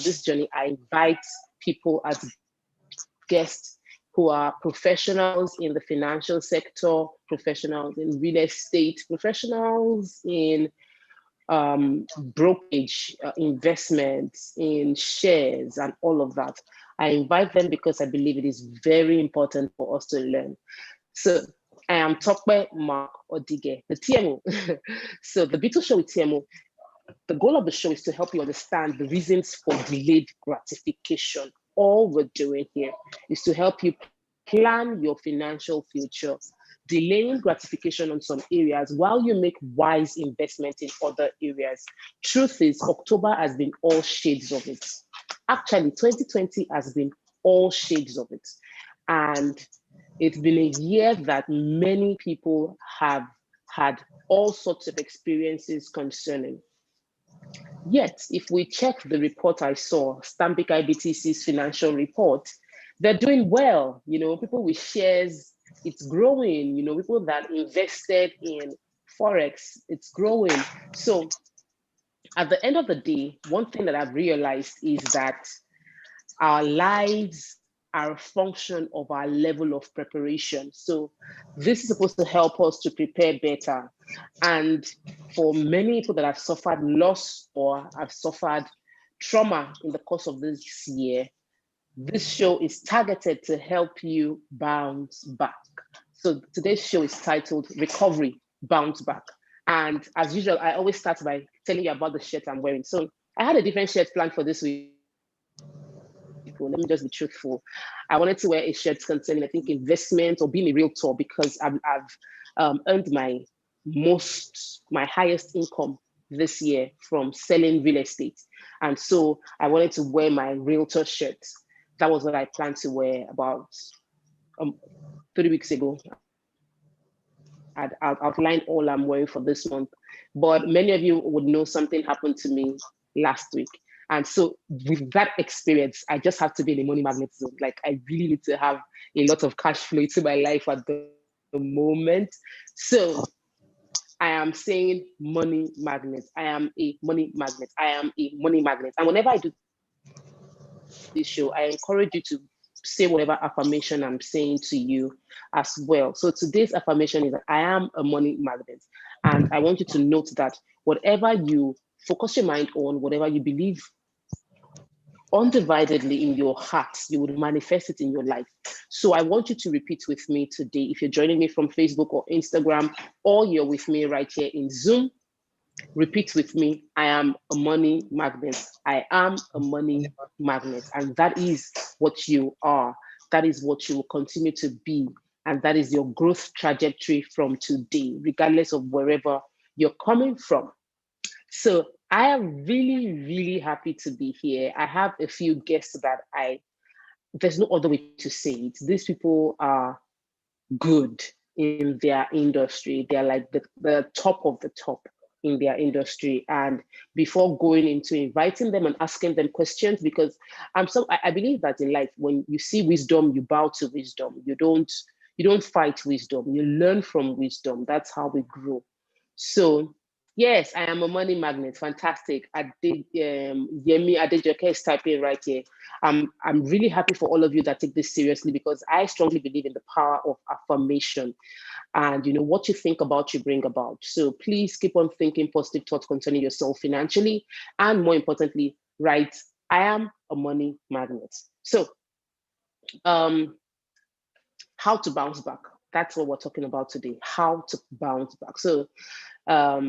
this journey, I invite people as guests who are professionals in the financial sector, professionals in real estate, professionals in brokerage, investments, in shares, and all of that. I invite them because I believe it is very important for us to learn. So I am Tokwe Mark Odige, the TMO. So the Beetle Show with TMO, the goal of the show is to help you understand the reasons for delayed gratification. All we're doing here is to help you plan your financial future, delaying gratification on some areas while you make wise investment in other areas. Truth is, October has been all shades of it. Actually, 2020 has been all shades of it. And it's been a year that many people have had all sorts of experiences concerning. Yet, if we check the report I saw, Stanbic IBTC's financial report, they're doing well. You know, people with shares, it's growing. You know, people that invested in Forex, it's growing. So at the end of the day, one thing that I've realized is that our lives are a function of our level of preparation. So this is supposed to help us to prepare better. And for many people that have suffered loss or have suffered trauma in the course of this year, this show is targeted to help you bounce back. So today's show is titled Recovery, Bounce Back. And as usual, I always start by telling you about the shirt I'm wearing. So I had a different shirt planned for this week. Let me just be truthful. I wanted to wear a shirt concerning, I think, investment or being a realtor because I've earned my highest income this year from selling real estate. And so I wanted to wear my realtor shirt. That was what I planned to wear about 3 weeks ago. I'd outlined all I'm wearing for this month. But many of you would know something happened to me last week. And so with that experience, I just have to be in a money magnet zone. Like I really need to have a lot of cash flow into my life at the moment. So I am saying money magnet. I am a money magnet. I am a money magnet. And whenever I do this show, I encourage you to say whatever affirmation I'm saying to you as well. So today's affirmation is that I am a money magnet. And I want you to note that whatever you focus your mind on, whatever you believe undividedly in your heart, you would manifest it in your life. So I want you to repeat with me today. If you're joining me from Facebook or Instagram, or you're with me right here in Zoom, repeat with me. I am a money magnet. I am a money magnet. And that is what you are. That is what you will continue to be. And that is your growth trajectory from today, regardless of wherever you're coming from. So I am really, really happy to be here. I have a few guests that there's no other way to say it. These people are good in their industry. They're like the top of the top in their industry. And before going into inviting them and asking them questions, because I believe that in life, when you see wisdom, you bow to wisdom. You don't fight wisdom. You learn from wisdom. That's how we grow. So yes, I am a money magnet. Fantastic. Yemi Adejoke is typing right here. I'm really happy for all of you that take this seriously because I strongly believe in the power of affirmation. And you know what you think about, you bring about. So please keep on thinking positive thoughts concerning yourself financially, and more importantly, write, I am a money magnet. So how to bounce back. That's what we're talking about today. How to bounce back. So I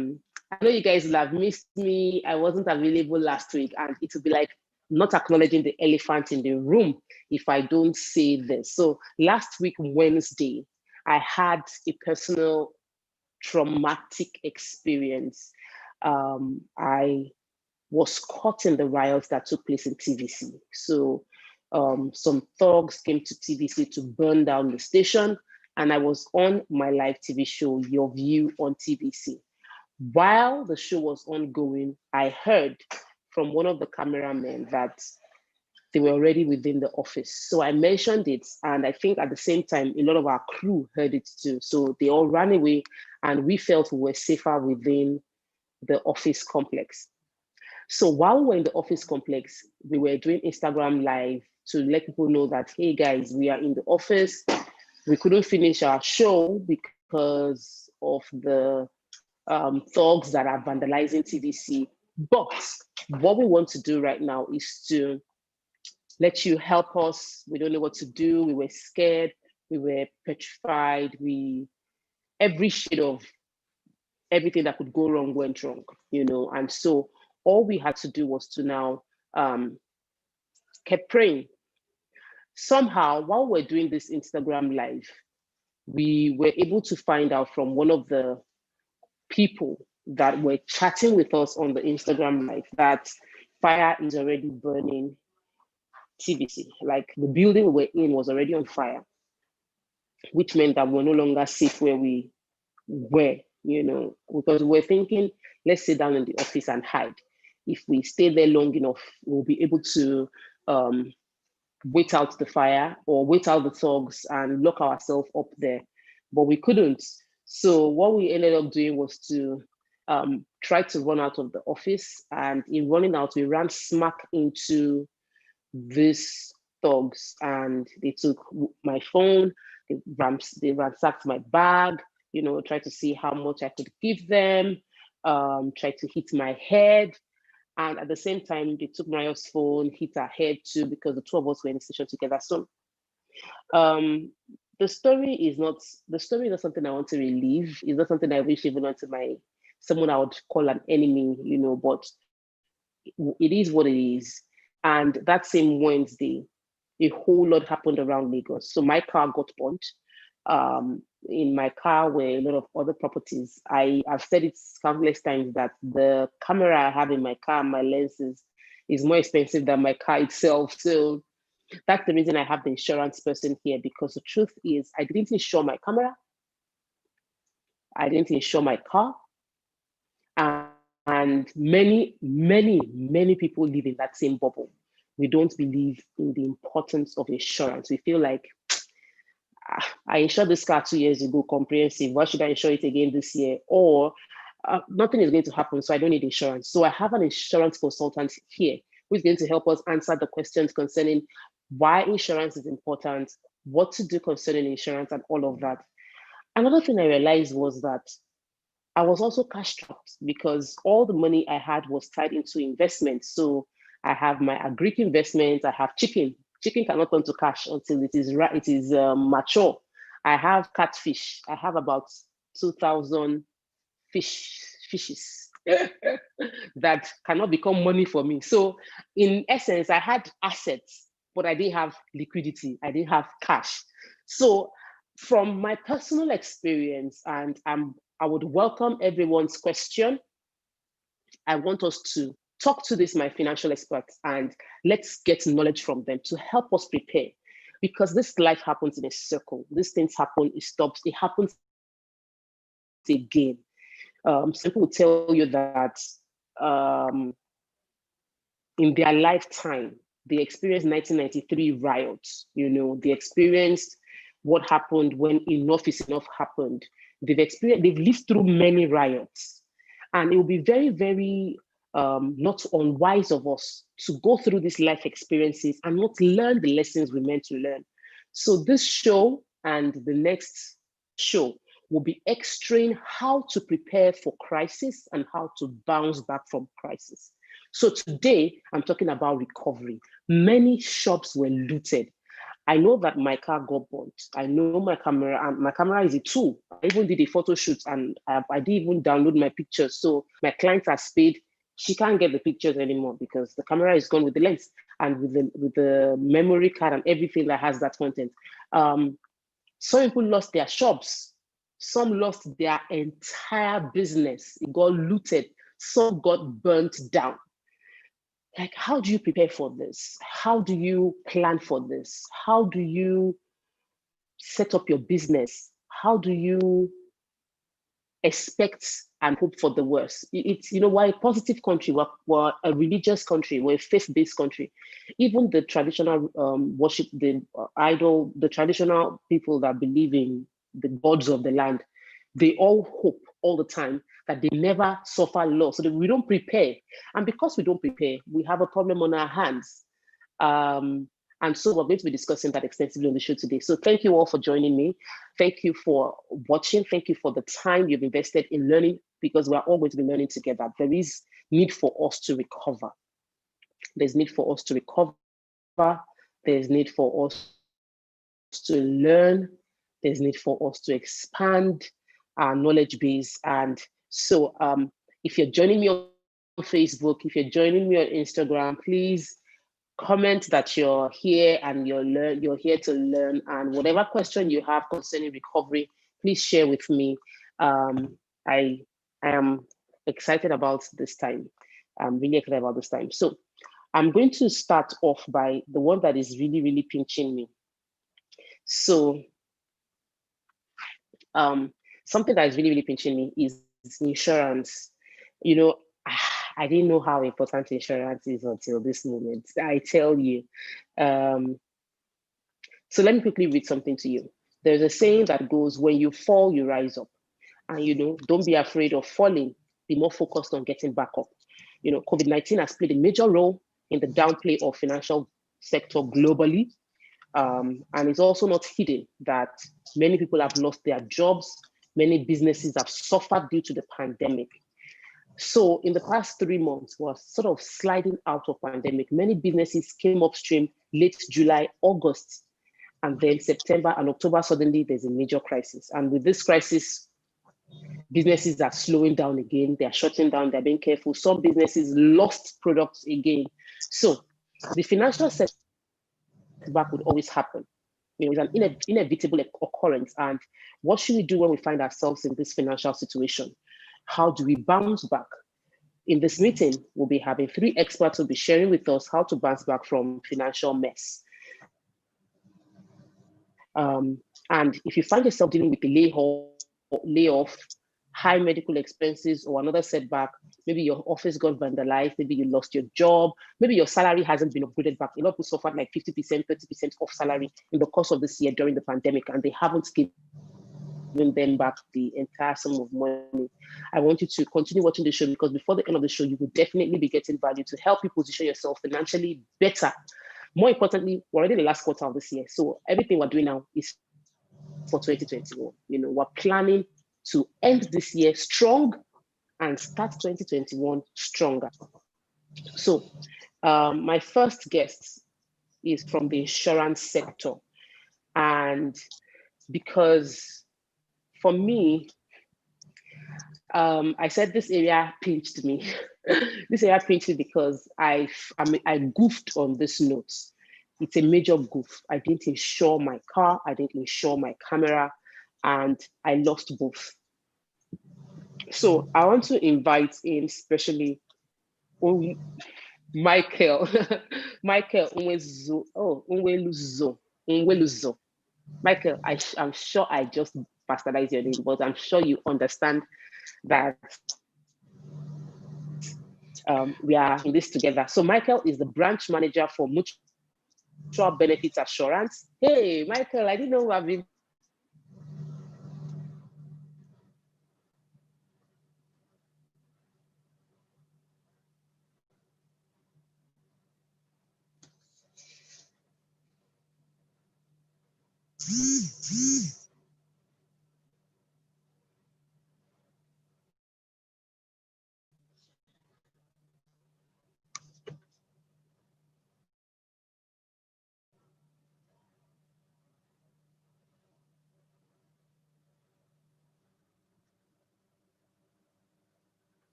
know you guys will have missed me. I wasn't available last week, and it will be like not acknowledging the elephant in the room if I don't say this. So last week, Wednesday, I had a personal traumatic experience. I was caught in the riots that took place in TVC. So some thugs came to TVC to burn down the station, and I was on my live TV show, Your View on TVC. While the show was ongoing, I heard from one of the cameramen that they were already within the office. So I mentioned it, and I think at the same time, a lot of our crew heard it too. So they all ran away, and we felt we were safer within the office complex. So while we're in the office complex, we were doing Instagram live to let people know that, hey guys, we are in the office. We couldn't finish our show because of the thugs that are vandalizing TDC. But what we want to do right now is to let you help us. We don't know what to do. We were scared. We were petrified. Every shade of everything that could go wrong went wrong, And so all we had to do was to now keep praying. Somehow, while we're doing this Instagram live, we were able to find out from one of the people that were chatting with us on the Instagram live that fire is already burning TBC. Like the building we were in was already on fire, which meant that we're no longer safe where we were, because we're thinking, let's sit down in the office and hide. If we stay there long enough, we'll be able to wait out the fire or wait out the thugs and lock ourselves up there. But we couldn't. So what we ended up doing was to try to run out of the office. And in running out, we ran smack into these thugs, and they took my phone, they ransacked my bag, tried to see how much I could give them, tried to hit my head. And at the same time, they took Maria's phone, hit her head too, because the two of us were in the station together. So the story is not something I want to relive. It's not something I wish even onto someone I would call an enemy, but it is what it is. And that same Wednesday, a whole lot happened around Lagos. So my car got burnt. In my car were a lot of other properties. I've said it countless times that the camera I have in my car, my lenses, is more expensive than my car itself. So that's the reason I have the insurance person here, because the truth is I didn't insure my camera. I didn't insure my car. And many, many, many people live in that same bubble. We don't believe in the importance of insurance. We feel like, I insured this car 2 years ago, comprehensive. Why should I insure it again this year? Or nothing is going to happen, so I don't need insurance. So I have an insurance consultant here who is going to help us answer the questions concerning why insurance is important, what to do concerning insurance, and all of that. Another thing I realized was that I was also cash strapped because all the money I had was tied into investments. So I have my agric investments, I have chicken. Chicken cannot turn to cash until it is mature. I have catfish. I have about 2,000 fishes that cannot become money for me. So in essence, I had assets, but I didn't have liquidity. I didn't have cash. So from my personal experience, and I would welcome everyone's question. I want us to talk to my financial experts, and let's get knowledge from them to help us prepare. Because this life happens in a circle. These things happen, it stops, it happens again. Some people will tell you that in their lifetime, they experienced 1993 riots. They experienced what happened when enough is enough happened. They've lived through many riots. And it will be very, very not unwise of us to go through these life experiences and not learn the lessons we're meant to learn. So this show and the next show will be extreme how to prepare for crisis and how to bounce back from crisis. So today, I'm talking about recovery. Many shops were looted. I know that my car got burnt. I know my camera, and my camera is a tool. I even did a photo shoot, and I didn't even download my pictures. So my client has paid. She can't get the pictures anymore because the camera is gone with the lens and with the memory card and everything that has that content. Some people lost their shops. Some lost their entire business. It got looted. Some got burnt down. Like, how do you prepare for this? How do you plan for this? How do you set up your business? How do you expect and hope for the worst? We're a positive country, we're a religious country, we're a faith-based country. Even the traditional worship, the traditional people that believe in the gods of the land, they all hope all the time, that they never suffer loss, so that we don't prepare. And because we don't prepare, we have a problem on our hands. And so we're going to be discussing that extensively on the show today. So thank you all for joining me. Thank you for watching. Thank you for the time you've invested in learning, because we're all going to be learning together. There is need for us to recover. There's need for us to recover. There's need for us to learn. There's need for us to expand our knowledge base. And so if you're joining me on Facebook, if you're joining me on Instagram, please comment that you're here and you're here to learn. And whatever question you have concerning recovery, please share with me. I am excited about this time. I'm really excited about this time. So I'm going to start off by the one that is really, really pinching me. So something that is really, really pinching me is insurance. You know, I didn't know how important insurance is until this moment, I tell you. So let me quickly read something to you. There's a saying that goes, when you fall, you rise up. And, don't be afraid of falling. Be more focused on getting back up. COVID-19 has played a major role in the downplay of financial sector globally. And it's also not hidden that many people have lost their jobs. Many businesses have suffered due to the pandemic. So in the past 3 months, we're sort of sliding out of pandemic. Many businesses came upstream late July, August, and then September and October, suddenly there's a major crisis. And with this crisis, businesses are slowing down again. They're shutting down, they're being careful. Some businesses lost products again. So the financial setback would always happen. It's an inevitable occurrence. And what should we do when we find ourselves in this financial situation? How do we bounce back? In this meeting, we'll be having 3 experts who will be sharing with us how to bounce back from financial mess. And if you find yourself dealing with a layoff, high medical expenses, or another setback, maybe your office got vandalized, maybe you lost your job, maybe your salary hasn't been upgraded back. A lot of people suffered like 50%, 30% off salary in the course of this year during the pandemic, and they haven't given them back the entire sum of money. I want you to continue watching the show, because before the end of the show, you will definitely be getting value to help you position yourself financially better. More importantly, we're already in the last quarter of this year. So everything we're doing now is for 2021. We're planning to end this year strong and start 2021 stronger. So my first guest is from the insurance sector. And because for me, I said this area pinched me. This area pinched me because I goofed on this note. It's a major goof. I didn't insure my car, I didn't insure my camera, and I lost both. So I want to invite in especially Michael. Michael Unweluzo. Michael, I'm sure I just bastardized your name, but I'm sure you understand that we are in this together. So Michael is the branch manager for Mutual Benefits Assurance. Hey, Michael, I didn't know I've been.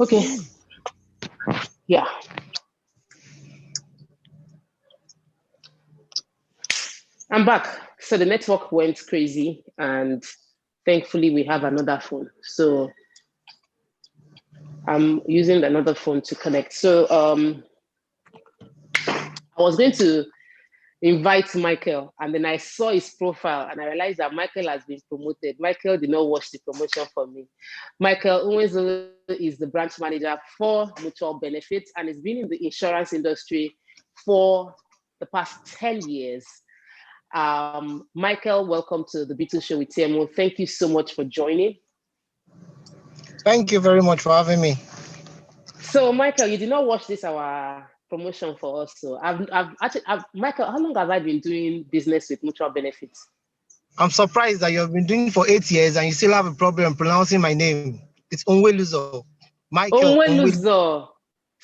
Okay. Yeah. I'm back. So the network went crazy, and thankfully we have another phone. So I'm using another phone to connect. So I was going to invite Michael, and then I saw his profile and I realized that Michael has been promoted. Michael did not watch the promotion for me. Michael Uwezo is the branch manager for Mutual Benefits and has been in the insurance industry for the past 10 years. Michael, welcome to the Beetle Show with TMO. Thank you so much for joining. Thank you very much for having me. So, Michael, you did not watch this our promotion for us. So, Michael, how long have I been doing business with Mutual Benefits? I'm surprised that you've been doing it for 8 years and you still have a problem pronouncing my name. It's Onweluzo. Michael Onweluzo. Onweluzo.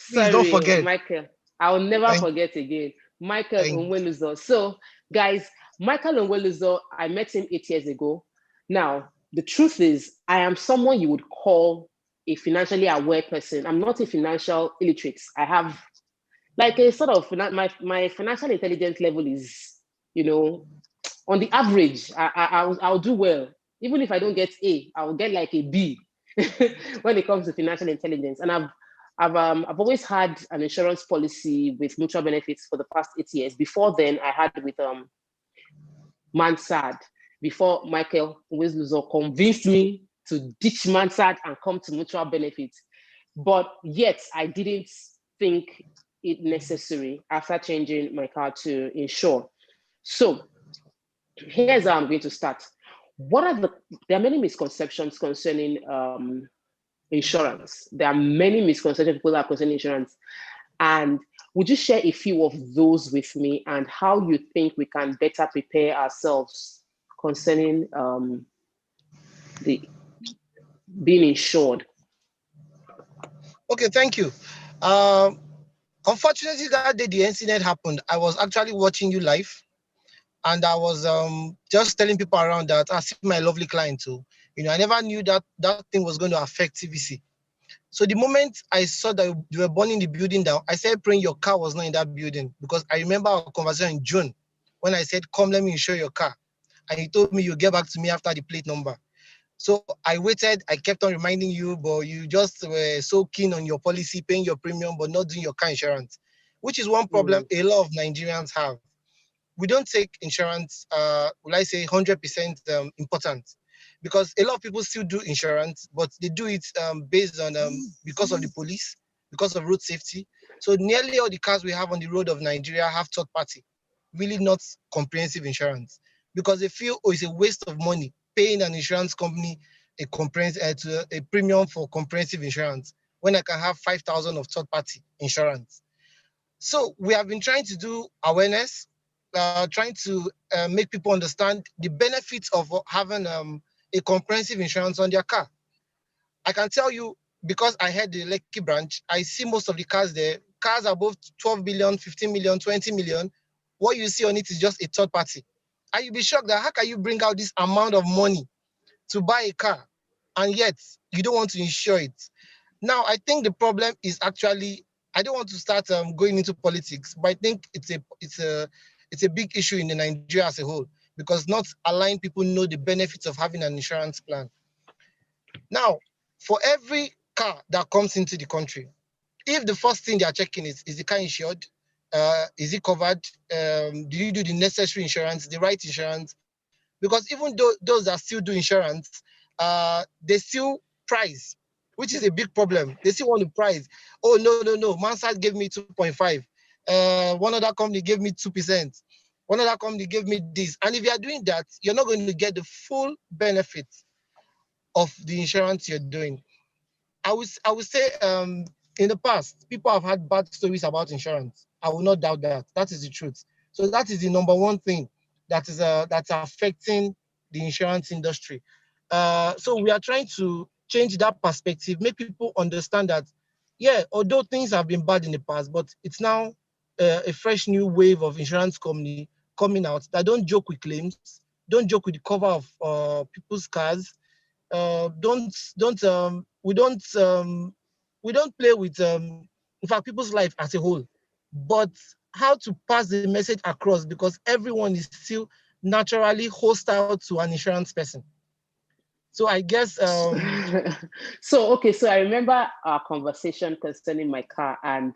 Please don't Sorry, forget. Michael. I will never Thank, forget again. Michael thank. Onweluzo. So, guys, Michael Onweluzo, I met him 8 years ago. Now, the truth is, I am someone you would call a financially aware person. I'm not a financial illiterate. I have like a sort of my financial intelligence level is, you know, on the average. I'll do well. Even if I don't get A, I'll get like a B when it comes to financial intelligence. And I've always had an insurance policy with Mutual Benefits for the past 8 years. Before then, I had with Mansard. Before Michael Wisluzo convinced me to ditch Mansard and come to Mutual Benefits, but yet I didn't think it necessary after changing my car to insure. So here's how I'm going to start. There are many misconceptions concerning insurance. There are many misconceptions people have concerning insurance. And would you share a few of those with me and how you think we can better prepare ourselves concerning the being insured? Okay, thank you. Um, Unfortunately, that day the incident happened, I was actually watching you live, and I was just telling people around that I see my lovely client too. I never knew that that thing was going to affect TVC. So the moment I saw that you were burning the building down, I started praying your car was not in that building, because I remember our conversation in June when I said, "Come, let me insure your car," and you told me you'll get back to me after the plate number. So I waited, I kept on reminding you, but you just were so keen on your policy, paying your premium, but not doing your car insurance, which is one problem Mm, a lot of Nigerians have. We don't take insurance, will I say, 100% important, because a lot of people still do insurance, but they do it based on because of the police, because of road safety. So nearly all the cars we have on the road of Nigeria have third party, really not comprehensive insurance, because they feel, oh, it's a waste of money paying an insurance company a premium for comprehensive insurance when I can have 5,000 of third party insurance. So we have been trying to do awareness, trying to make people understand the benefits of having a comprehensive insurance on their car. I can tell you, because I had the Lekki branch, I see most of the cars there, cars above 12 billion, 15 million, 20 million. What you see on it is just a third party. And you'll be shocked that how can you bring out this amount of money to buy a car and yet you don't want to insure it? Now, I think the problem is actually, I don't want to start going into politics, but I think it's a big issue in the Nigeria as a whole, because not allowing people know the benefits of having an insurance plan. Now, for every car that comes into the country, if the first thing they are checking is the car insured, is it covered, do you do the necessary insurance, the right insurance? Because even though those that still do insurance, they still price, which is a big problem. They still want to price. Oh, no, no, no. Mansard gave me 2.5. One other company gave me 2%. One other company gave me this. And if you are doing that, you're not going to get the full benefit of the insurance you're doing. I would say in the past, people have had bad stories about insurance. I will not doubt that. That is the truth. So that is the number one thing that's affecting the insurance industry. So we are trying to change that perspective, make people understand that, yeah, although things have been bad in the past, but it's now a fresh new wave of insurance company coming out that don't joke with claims, don't joke with the cover of people's cars, don't we don't we don't play with in fact people's life as a whole, but how to pass the message across, because everyone is still naturally hostile to an insurance person. So I guess so I remember our conversation concerning my car, and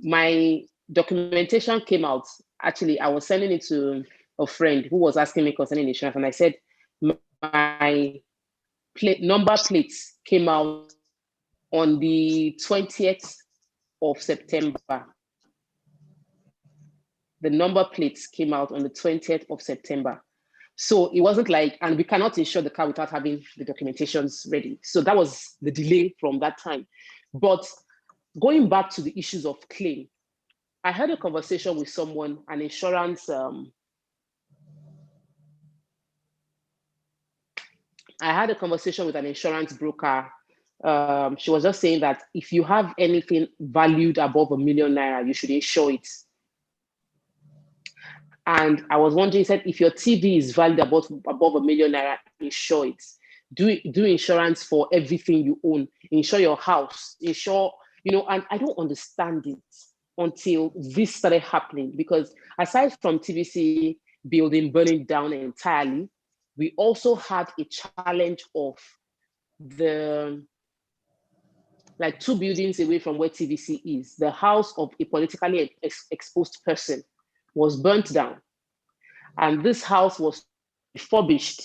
my documentation came out. Actually, I was sending it to a friend who was asking me concerning insurance, and I said my number plates came out on the 20th of September. The number plates came out on the 20th of September. So it wasn't like, and we cannot insure the car without having the documentations ready. So that was the delay from that time. But going back to the issues of claim, I had a conversation with someone, an insurance, I had a conversation with an insurance broker. She was just saying that if you have anything valued above ₦1 million, you should insure it. And I was wondering, he said, if your TV is valued above ₦1 million, insure it. Do insurance for everything you own. Insure your house. Insure, and I don't understand it until this started happening. Because aside from TVC building burning down entirely, we also had a challenge of the, like 2 buildings away from where TVC is, the house of a politically exposed person was burnt down. And this house was refurbished.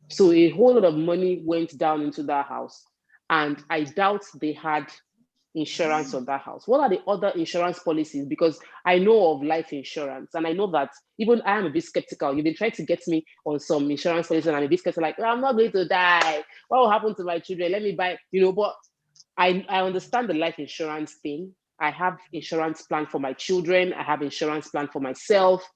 So a whole lot of money went down into that house. And I doubt they had insurance on that house. What are the other insurance policies? Because I know of life insurance, and I know that even I am a bit skeptical. You've been trying to get me on some insurance policies, and I'm a bit skeptical, like, oh, I'm not going to die. What will happen to my children? Let me buy, but I understand the life insurance thing. I have insurance plan for my children. I have insurance plan for myself.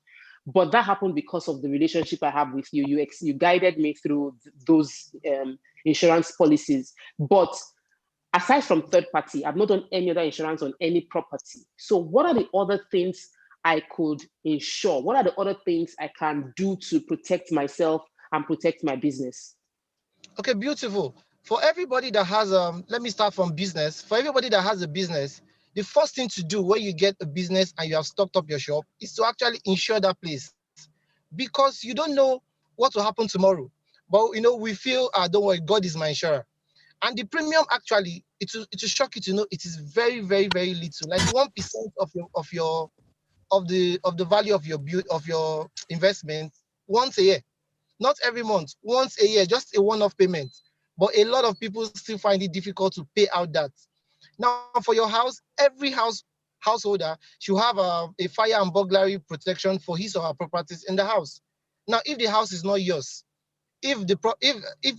But that happened because of the relationship I have with you. You guided me through those insurance policies. But aside from third party, I've not done any other insurance on any property. So what are the other things I could insure? What are the other things I can do to protect myself and protect my business? okay, beautiful. For everybody that has let me start from business. For everybody that has a business, the first thing to do when you get a business and you have stocked up your shop is to actually insure that place, because you don't know what will happen tomorrow. But we feel, don't worry, God is my insurer. And the premium, actually, it will shock you to know it is very, very, very little, like 1% of the value of your investment once a year. Not every month, once a year, just a one-off payment. But a lot of people still find it difficult to pay out that. Now, for your house, every householder should have a fire and burglary protection for his or her properties in the house. Now, if the house is not yours, if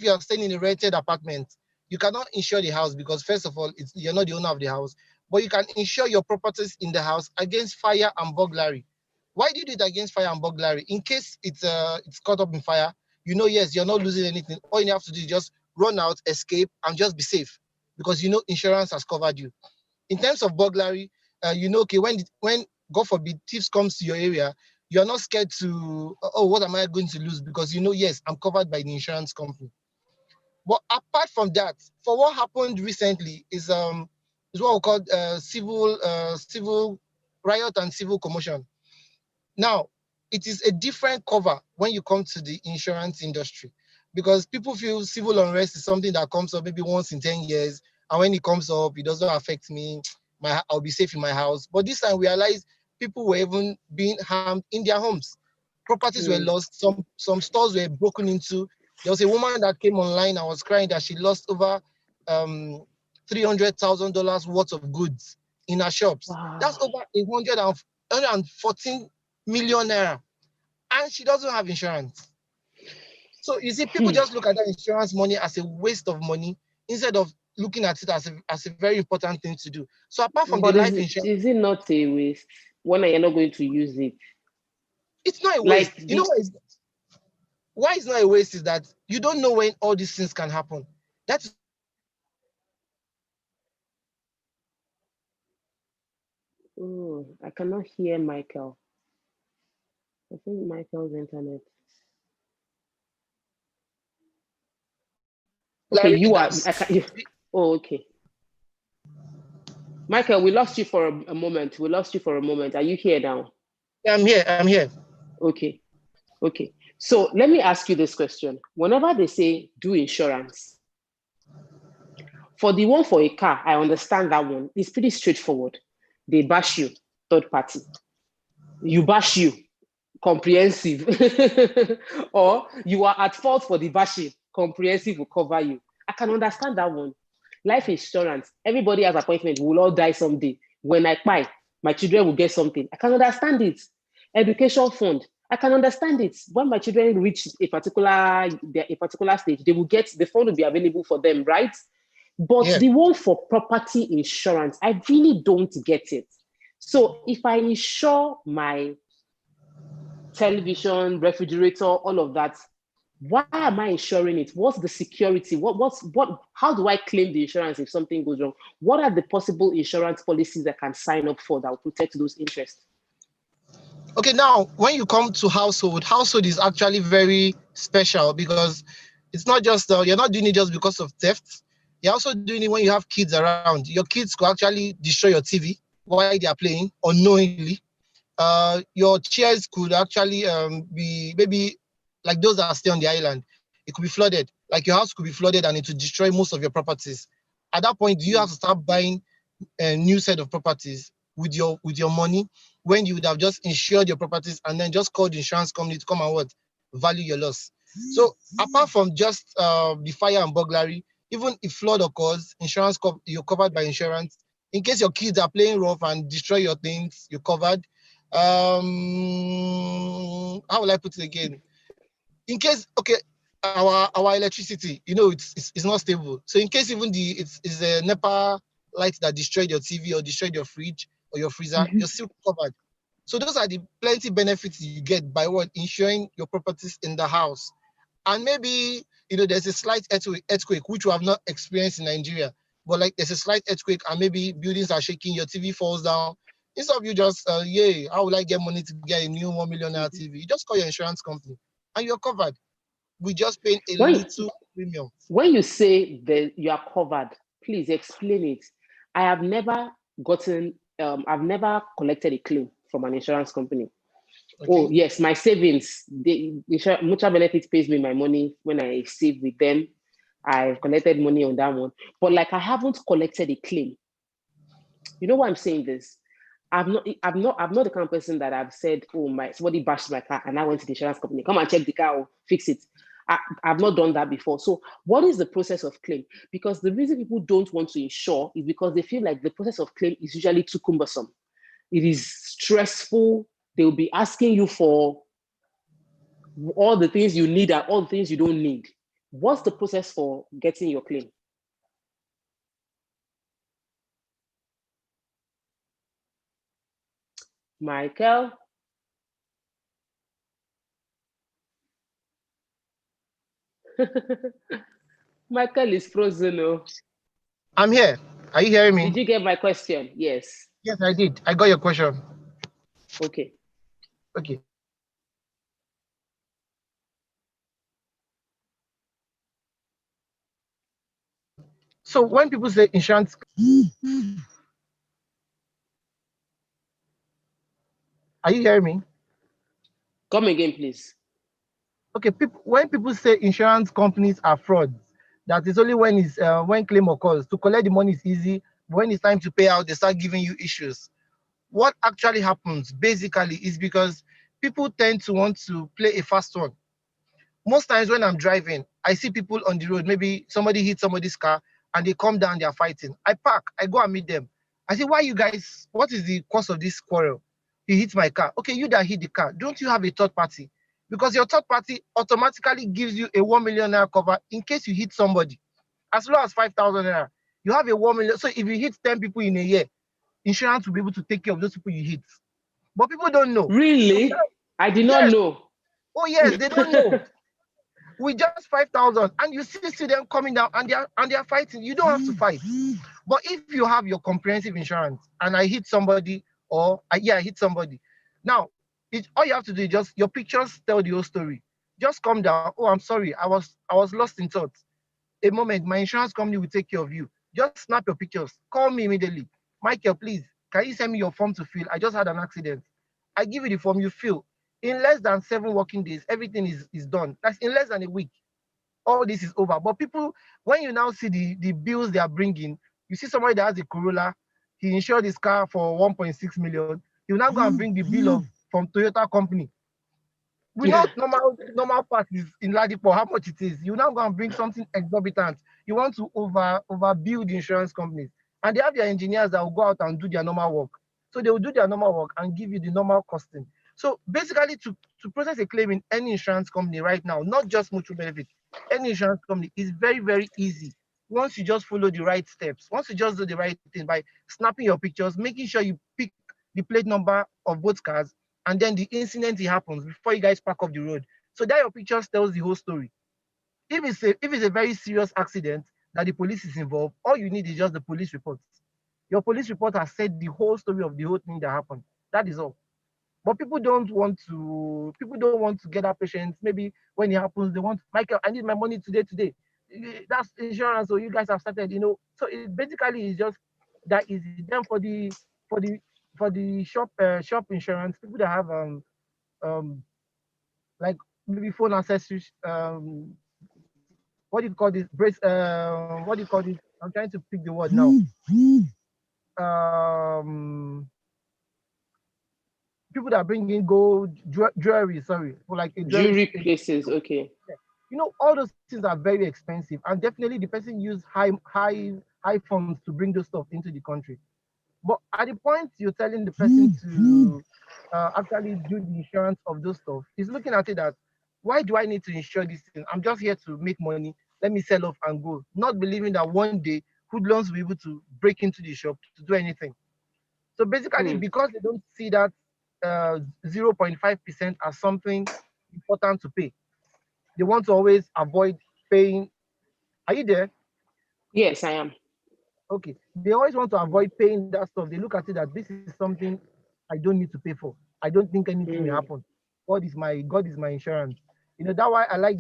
you are staying in a rented apartment, you cannot insure the house, because first of all, you're not the owner of the house. But you can insure your properties in the house against fire and burglary. Why do you do it against fire and burglary? In case it's caught up in fire, yes, you're not losing anything. All you have to do is just run out, escape, and just be safe, because insurance has covered you. In terms of burglary, okay, when God forbid thieves comes to your area, you are not scared to, oh, what am I going to lose? Because yes, I'm covered by the insurance company. But apart from that, for what happened recently is what we call civil riot and civil commotion. Now, it is a different cover when you come to the insurance industry, because people feel civil unrest is something that comes up maybe once in 10 years. And when it comes up, it doesn't affect me. I'll be safe in my house. But this time we realized people were even being harmed in their homes. Properties were lost. Some stores were broken into. There was a woman that came online and was crying that she lost over $300,000 worth of goods in her shops. Wow. That's over 114 million naira, and she doesn't have insurance. So you see, people just look at that insurance money as a waste of money instead of looking at it as a very important thing to do. So apart from the But life insurance, is it not a waste when you're not going to use it? it's not a waste. Like You know why it's not a waste is that you don't know when all these things can happen. That is why people should have insurance. oh, I cannot hear Michael. I think Michael's internet. Okay, Larry, you are. that's I can. Oh, okay. Michael, we lost you for a moment. We lost you for a moment. Are you here now? Yeah, I'm here. I'm here. Okay. Okay. So let me ask you this question. Whenever they say do insurance, for the one for a car, I understand that one. It's pretty straightforward. They bash you, third party. You bash you, comprehensive. Or you are at fault for the bashing, comprehensive will cover you. I can understand that one. Life insurance, everybody has appointment, we will all die someday. When I buy, my children will get something. I can understand it. Education fund, I can understand it. When my children reach a particular stage, they will get the fund will be available for them, right? But Yeah. the one for property insurance, I really don't get it. So if I insure my television, refrigerator, all of that, why am I insuring it? What's the security? How do I claim the insurance if something goes wrong? What are the possible insurance policies I can sign up for that will protect those interests? Okay, now when you come to household is actually very special because it's not just you're not doing it just because of theft. You're also doing it when you have kids around. Your kids could actually destroy your TV while they are playing unknowingly. Your chairs could actually be maybe like those that stay on the island. It could be flooded. Like your house could be flooded and it would destroy most of your properties. At that point, do you have to start buying a new set of properties with your money when you would have just insured your properties and then just called the insurance company to come and what value your loss? So apart from just the fire and burglary, even if flood occurs, you're covered by insurance. In case your kids are playing rough and destroy your things, you're covered. How will I put it again? In case, okay, our electricity, it's not stable. So in case even it's a NEPA light that destroyed your TV or destroyed your fridge or your freezer, you're still covered. So those are the plenty benefits you get by what insuring your properties in the house. And maybe there's a slight earthquake which we have not experienced in Nigeria, but like there's a slight earthquake and maybe buildings are shaking, your TV falls down. Instead of you just yay, how will I get money to get a new 1 million TV? You just call your insurance company and you're covered. We just paying a When little premium. when you say that you are covered, please explain it. I have never I've never collected a claim from an insurance company. Oh, Okay. yes, my savings, Mutual Benefit pays me my money when I save with them. I've collected money on that one. But like I haven't collected a claim. You know why I'm saying this? I'm not the kind of person that I've said, oh my, somebody bashed my car and I went to the insurance company, come and check the car or fix it. I've not done that before. So what is the process of claim? Because the reason people don't want to insure is because they feel like the process of claim is usually too cumbersome. It is stressful. They will be asking you for all the things you need and all the things you don't need. What's the process for getting your claim? Michael? Michael is frozen. Oh. I'm here. Are you hearing me? Did you get my question? Yes. Yes, I did. I got your question. Okay. Okay. So when people say insurance, are you hearing me? Come again, please. Okay, when people say insurance companies are frauds, that is only when claim occurs. To collect the money is easy. When it's time to pay out, they start giving you issues. What actually happens basically is because people tend to want to play a fast one. Most times when I'm driving, I see people on the road. Maybe somebody hit somebody's car and they come down, they are fighting. I park, I go and meet them. I say, why you guys, what is the cause of this quarrel? He hit my car. Okay, you that hit the car, don't you have a third party? Because your third party automatically gives you a 1 million naira cover in case you hit somebody. As low as 5,000 naira, you have a 1 million. So if you hit 10 people in a year, insurance will be able to take care of those people you hit. But people don't know. Really? I did not Yes. know. Oh yes, they don't know. With just 5,000, and you see them coming down and they are fighting. You don't have to fight. But if you have your comprehensive insurance and I hit somebody or I hit somebody, now all you have to do is just your pictures tell the whole story. Just come down. Oh, I'm sorry, I was lost in thought. A moment, my insurance company will take care of you. Just snap your pictures. Call me immediately. Michael, please, can you send me your form to fill? I just had an accident. I give you the form, you fill. In less than 7 working days, everything is done. That's in less than a week. All this is over. But people, when you now see the bills they are bringing, you see somebody that has a Corolla, he insured his car for 1.6 million. He will now go and bring the bill of from Toyota company. We know normal part is in Ladipo, how much it is. You now go and bring something exorbitant. You want to overbuild the insurance companies. And they have their engineers that will go out and do their normal work. So they will do their normal work and give you the normal costing. So basically to process a claim in any insurance company right now, not just mutual benefit, any insurance company is very, very easy. Once you just follow the right steps, once you just do the right thing by snapping your pictures, making sure you pick the plate number of both cars, and then the incident it happens before you guys park off the road. So that your pictures tells the whole story. If it's a very serious accident that the police is involved, all you need is just the police report. Your police report has said the whole story of the whole thing that happened. That is all. But people don't want to get that patience. Maybe when it happens, they want, Michael, I need my money today. That's insurance, so you guys have started. So it basically is just that easy. Then for the for the shop insurance, people that have um like maybe phone accessories, what do you call this? Brace what do you call this? I'm trying to pick the word now. Um People that bring in gold jewelry, sorry, for like a jewelry. Jury places, okay. All those things are very expensive, and definitely the person use high funds to bring those stuff into the country. But at the point you're telling the person to actually do the insurance of those stuff, he's looking at it that, why do I need to insure this thing? I'm just here to make money. Let me sell off and go. Not believing that one day hoodlums will be able to break into the shop to do anything. So basically, Hmm. because they don't see that 0.5% as something important to pay, they want to always avoid paying. Are you there? Yes, I am. Okay. They always want to avoid paying that stuff. They look at it that this is something I don't need to pay for. I don't think anything will Hmm. happen. God is my insurance. That's why I like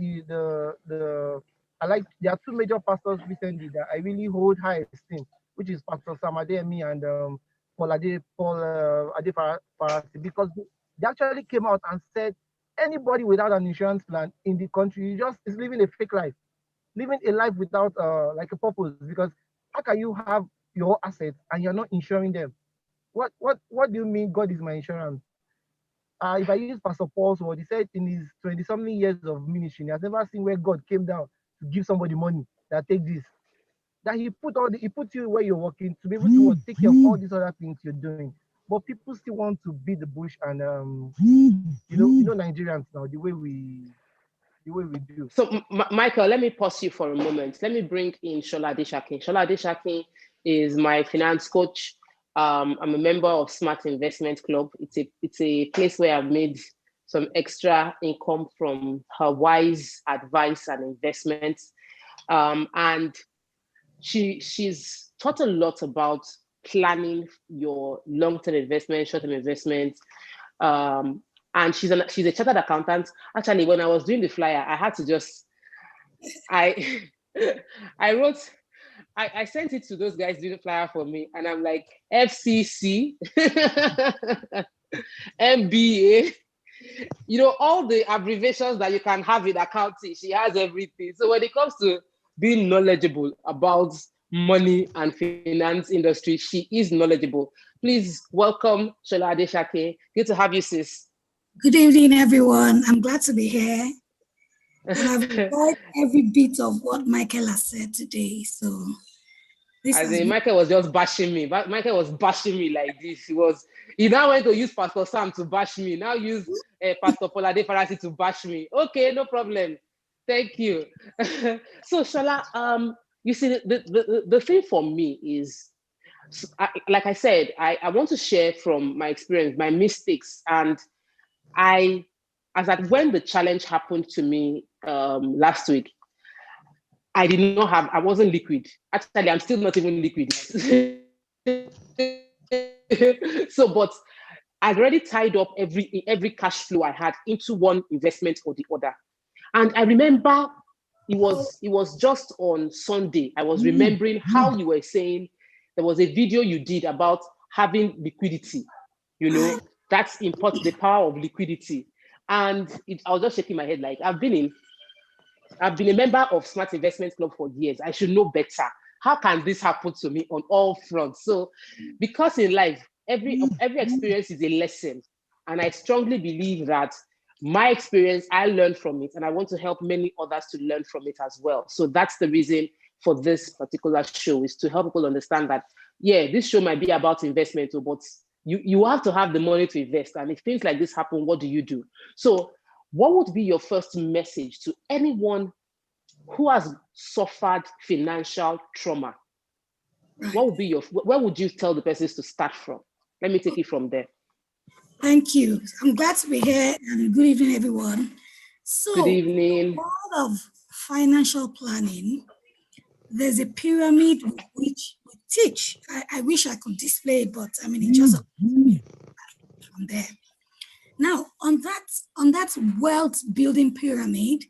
there are two major pastors recently that I really hold high esteem, which is Pastor Sam Adeyemi and Paul Ade Farasi, because they actually came out and said anybody without an insurance plan in the country just is living a fake life, living a life without like a purpose. Because how can you have your assets and you're not insuring them? What do you mean God is my insurance? If I use Pastor Paul's word, he said in his 20-something years of ministry, he has never seen where God came down to give somebody money that take this. That he put you where you're working to be able to take care of all these other things you're doing. But people still want to beat the bush and Nigerians now, the way we do. So, Michael, let me pause you for a moment. Let me bring in Shola Adeshakin. Shola Adeshakin is my finance coach. I'm a member of Smart Investment Club. It's a place where I've made some extra income from her wise advice and investments. And she's taught a lot about planning your long-term investment, short-term investments. And she's a chartered accountant. Actually, when I was doing the flyer, I had to just I I wrote I sent it to those guys doing the flyer for me, and I'm like FCC, MBA, all the abbreviations that you can have in accounting. She has everything. So when it comes to being knowledgeable about money and finance industry, she is knowledgeable. Please welcome Shola Adeshake. Good to have you, sis. Good evening, everyone. I'm glad to be here. And I've enjoyed every bit of what Michael has said today. So this As has in, been Michael was just bashing me. Michael was bashing me like this. He now went to use Pastor Sam to bash me. Now use Pastor Polade Farasi to bash me. Okay, no problem. Thank you. So, Shola, you see, the thing for me is, like I said, I want to share from my experience, my mistakes. And when the challenge happened to me last week, I wasn't liquid. Actually, I'm still not even liquid. So, but I'd already tied up every cash flow I had into one investment or the other. And I remember it was just on Sunday. I was remembering how you were saying there was a video you did about having liquidity. You know, that's important, the power of liquidity. And I was just shaking my head like, I've been a member of Smart Investment Club for years. I should know better. How can this happen to me on all fronts? So, because in life, every experience is a lesson. And I strongly believe that my experience, I learned from it, and I want to help many others to learn from it as well. So that's the reason for this particular show, is to help people understand that, yeah, this show might be about investment, but you have to have the money to invest. And if things like this happen, what do you do? So what would be your first message to anyone who has suffered financial trauma? What would be where would you tell the persons to start from? Let me take it from there. Thank you. I'm glad to be here, and good evening, everyone. So, good evening. In the world of financial planning, there's a pyramid which we teach. I wish I could display it, but I mean, it just from there. Now, on that wealth building pyramid,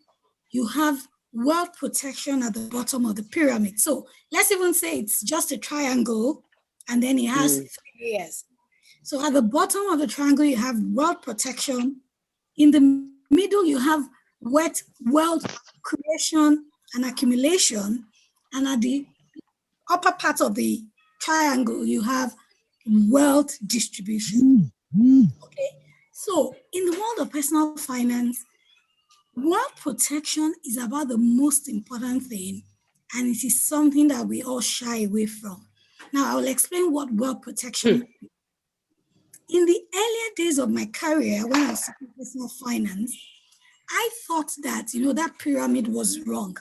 you have wealth protection at the bottom of the pyramid. So let's even say it's just a triangle, and then it has 3 layers. So at the bottom of the triangle, you have wealth protection. In the middle, you have wealth creation and accumulation. And at the upper part of the triangle, you have wealth distribution. Okay. So in the world of personal finance, wealth protection is about the most important thing, and it is something that we all shy away from. Now, I will explain what wealth protection is. In the earlier days of my career, when I was in personal finance, I thought that, that pyramid was wrong.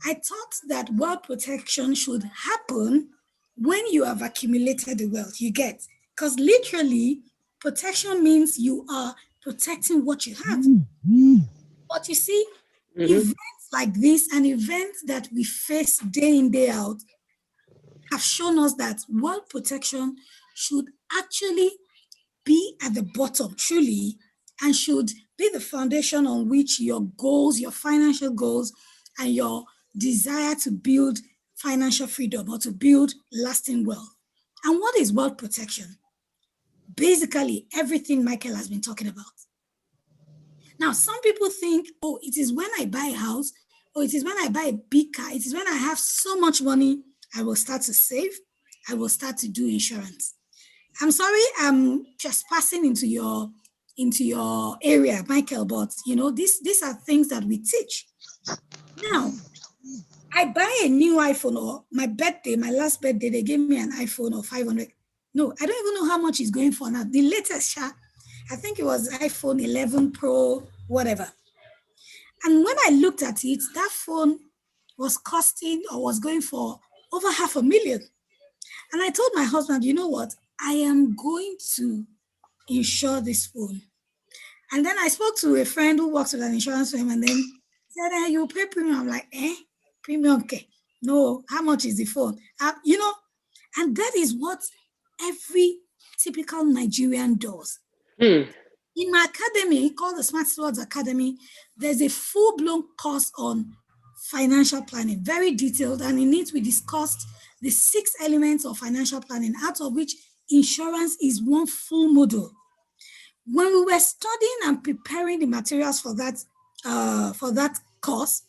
I thought that wealth protection should happen when you have accumulated the wealth you get. Because literally, protection means you are protecting what you have. But you see, events like this and events that we face day in, day out have shown us that wealth protection should actually be at the bottom, truly, and should be the foundation on which your goals, your financial goals, and your desire to build financial freedom or to build lasting wealth. And what is wealth protection? Basically, everything Michael has been talking about. Now, some people think, oh, it is when I buy a house, or it is when I buy a big car, it is when I have so much money, I will start to save, I will start to do insurance. I'm sorry, I'm trespassing into your area, Michael, but these are things that we teach. Now, I buy a new iPhone, or my last birthday, they gave me an iPhone of 500. No, I don't even know how much it's going for now. The latest, I think it was iPhone 11 Pro, whatever. And when I looked at it, that phone was costing or was going for over $500,000. And I told my husband, you know what? I am going to insure this phone. And then I spoke to a friend who works with an insurance firm, and then said, you pay premium. I'm like, premium, okay. No, how much is the phone? And that is what every typical Nigerian does. In my academy, called the Smart Stewards Academy, there's a full-blown course on financial planning, very detailed, and in it we discussed the 6 elements of financial planning, out of which insurance is one full module. When we were studying and preparing the materials for that course,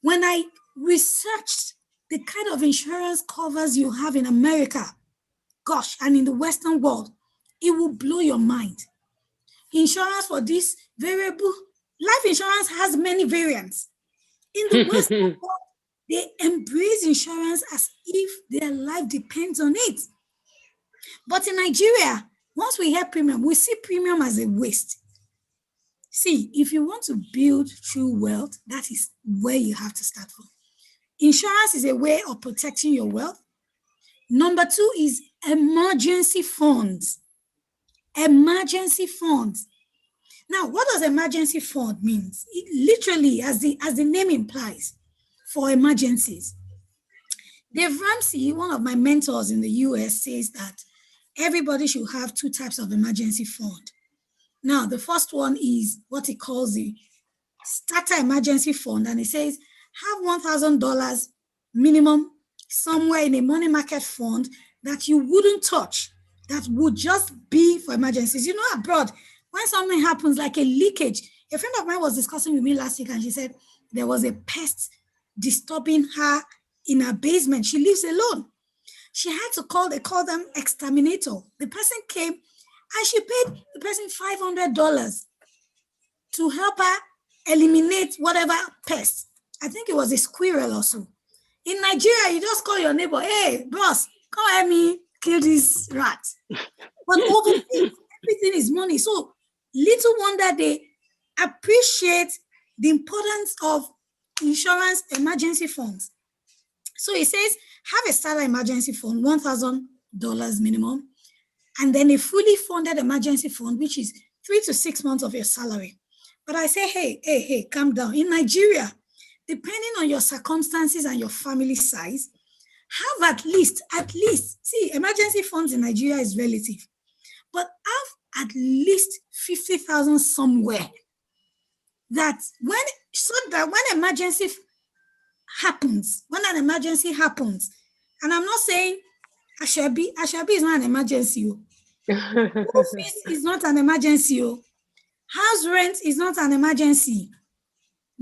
when I researched the kind of insurance covers you have in America, gosh, and in the Western world, it will blow your mind. Insurance for this variable, life insurance has many variants. In the Western world, they embrace insurance as if their life depends on it. But in Nigeria, once we hear premium, we see premium as a waste. See, if you want to build true wealth, that is where you have to start from. Insurance is a way of protecting your wealth. Number 2 is emergency funds. Emergency funds. Now, what does emergency fund mean? It literally, as the name implies, for emergencies. Dave Ramsey, one of my mentors in the US, says that everybody should have 2 types of emergency fund. Now, the first one is what he calls the starter emergency fund, and he says have $1,000 minimum somewhere in a money market fund that you wouldn't touch, that would just be for emergencies. You know, abroad, when something happens like a leakage, a friend of mine was discussing with me last week and she said there was a pest disturbing her in her basement. She lives alone. She had to call, they call them exterminator. The person came and she paid the person $500 to help her eliminate whatever pest. I think it was a squirrel or so. In Nigeria, you just call your neighbor, hey, boss, come help me kill this rat. But overseas, everything is money. So little wonder they appreciate the importance of insurance emergency funds. So it says, have a starter emergency fund, $1,000 minimum, and then a fully funded emergency fund, which is 3 to 6 months of your salary. But I say, hey, calm down. In Nigeria, depending on your circumstances and your family size, have at least, see, emergency funds in Nigeria is relative, but have at least 50,000 somewhere so that when emergency happens, when an emergency happens, and I'm not saying Ashabi is not an emergency. Office is not an emergency. House rent is not an emergency.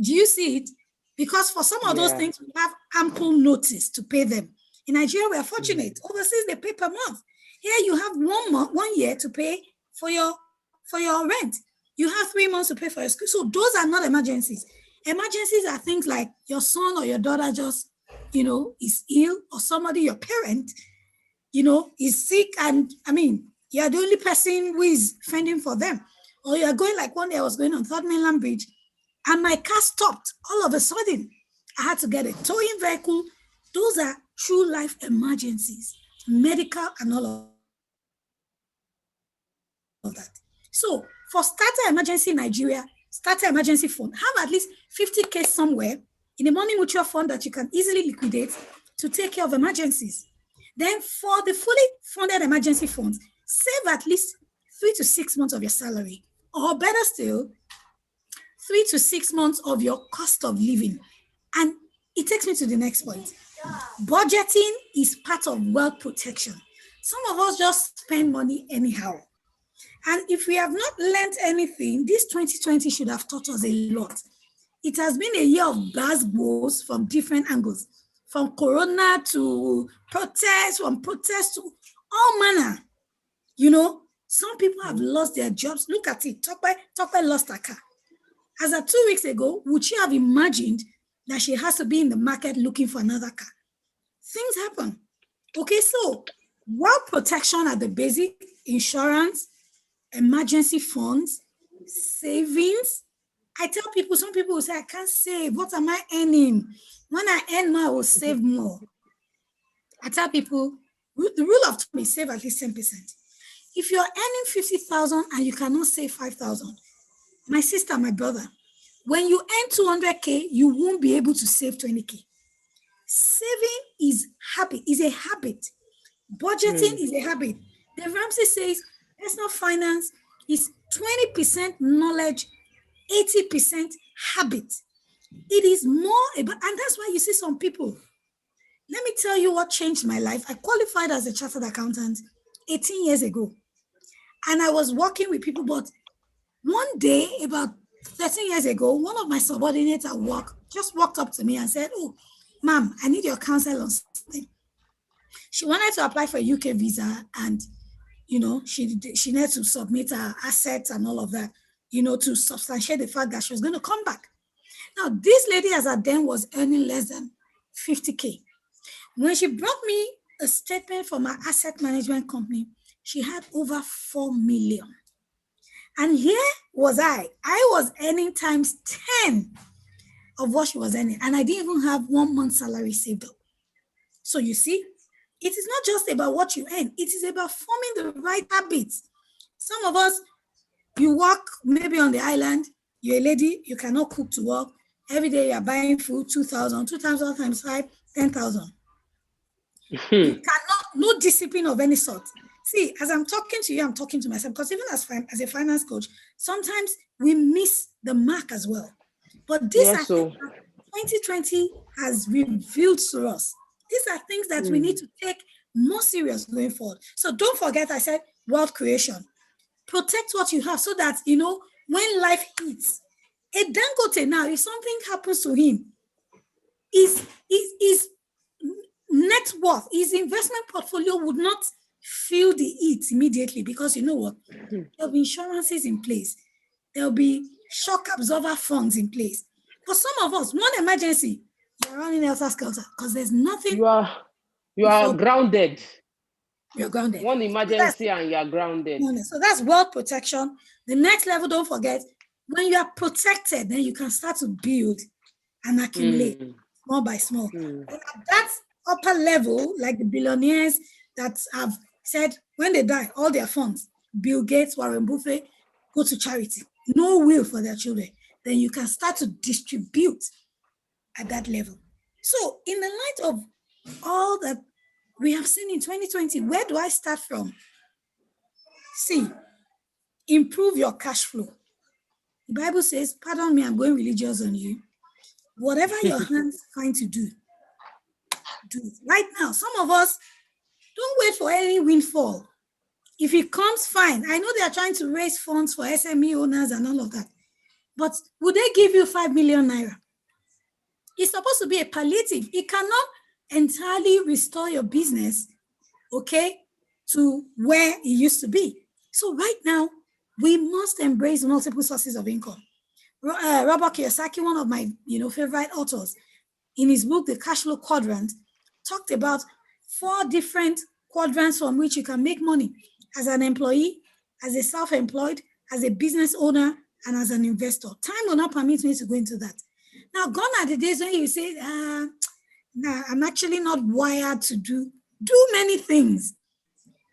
Do you see it? Because for some of those things, we have ample notice to pay them. In Nigeria, we are fortunate. Overseas, they pay per month. Here, you have 1 year to pay for your rent. You have 3 months to pay for your school. So those are not emergencies. Emergencies are things like your son or your daughter just, is ill, or somebody, your parent, is sick, and you're the only person who is fending for them. Or you're going, like one day I was going on Third Mainland Bridge and my car stopped. All of a sudden, I had to get a towing vehicle. Those are true life emergencies, medical and all of that. So for starter emergency in Nigeria, starter emergency fund, have at least 50K somewhere in a money mutual fund that you can easily liquidate to take care of emergencies. Then for the fully funded emergency funds, save at least 3 to 6 months of your salary, or better still, 3 to 6 months of your cost of living. And it takes me to the next point. Budgeting is part of wealth protection. Some of us just spend money anyhow. And if we have not learned anything, this 2020 should have taught us a lot. It has been a year of basketballs from different angles, from corona to protests, from protests to all manner. Some people have lost their jobs. Look at it. Tope lost her car. As of 2 weeks ago, would she have imagined that she has to be in the market looking for another car? Things happen. Okay, so wealth protection at the basic, insurance, emergency funds, savings. I tell people, some people will say, I can't save. What am I earning? When I earn more, I will save more. I tell people, the rule of thumb is save at least 10%. If you're earning 50,000 and you cannot save 5,000, my sister, my brother, when you earn 200K, you won't be able to save 20K. Saving is a habit. Budgeting is a habit. The Ramsey says personal finance is 20% knowledge, 80% habit. It is more about, and that's why you see some people. Let me tell you what changed my life. I qualified as a chartered accountant 18 years ago. And I was working with people, but one day, about 13 years ago, one of my subordinates at work just walked up to me and said, oh, ma'am, I need your counsel on something. She wanted to apply for a UK visa, and, she needed to submit her assets and all of that, to substantiate the fact that she was going to come back. Now, this lady, as at then, was earning less than 50K. When she brought me a statement from her asset management company, she had over 4 million. And here was I was earning times 10 of what she was earning. And I didn't even have 1 month's salary saved up. So you see, it is not just about what you earn. It is about forming the right habits. Some of us, you work maybe on the island, you're a lady, you cannot cook to work. Every day you're buying food, 2,000 times 5, 10,000. You cannot, no discipline of any sort. See, as I'm talking to you, I'm talking to myself, because even as a finance coach, sometimes we miss the mark as well. But this 2020 has revealed to us These are things that we need to take more serious going forward. So don't forget, I said wealth creation. Protect what you have so that, you know, when life hits, a Dangote now, if something happens to him, his net worth, his investment portfolio would not feel the heat immediately, because you know what? There'll be insurances in place. There'll be shock absorber funds in place. For some of us, one emergency, you're running helter-skelter because there's nothing. You are grounded. You're grounded. One emergency and you're grounded. So that's wealth protection. The next level, don't forget, when you are protected, then you can start to build and accumulate small by small. And at that upper level, like the billionaires that have said when they die, all their funds, Bill Gates, Warren Buffett, go to charity. No will for their children. Then you can start to distribute at that level. So in the light of all that we have seen in 2020, where do I start from? See, improve your cash flow. The Bible says, pardon me, I'm going religious on you. Whatever your hands find to do, do it. Right now, some of us, don't wait for any windfall. If it comes, fine. I know they are trying to raise funds for SME owners and all of that. But would they give you 5 million naira? It's supposed to be a palliative. It cannot entirely restore your business, okay, to where it used to be. So right now, we must embrace multiple sources of income. Robert Kiyosaki, one of my favorite authors, in his book, The Cash Flow Quadrant, talked about 4 different quadrants from which you can make money as an employee, as a self-employed, as a business owner, and as an investor. Time will not permit me to go into that. Now, gone are the days when you say, nah, I'm actually not wired to do many things.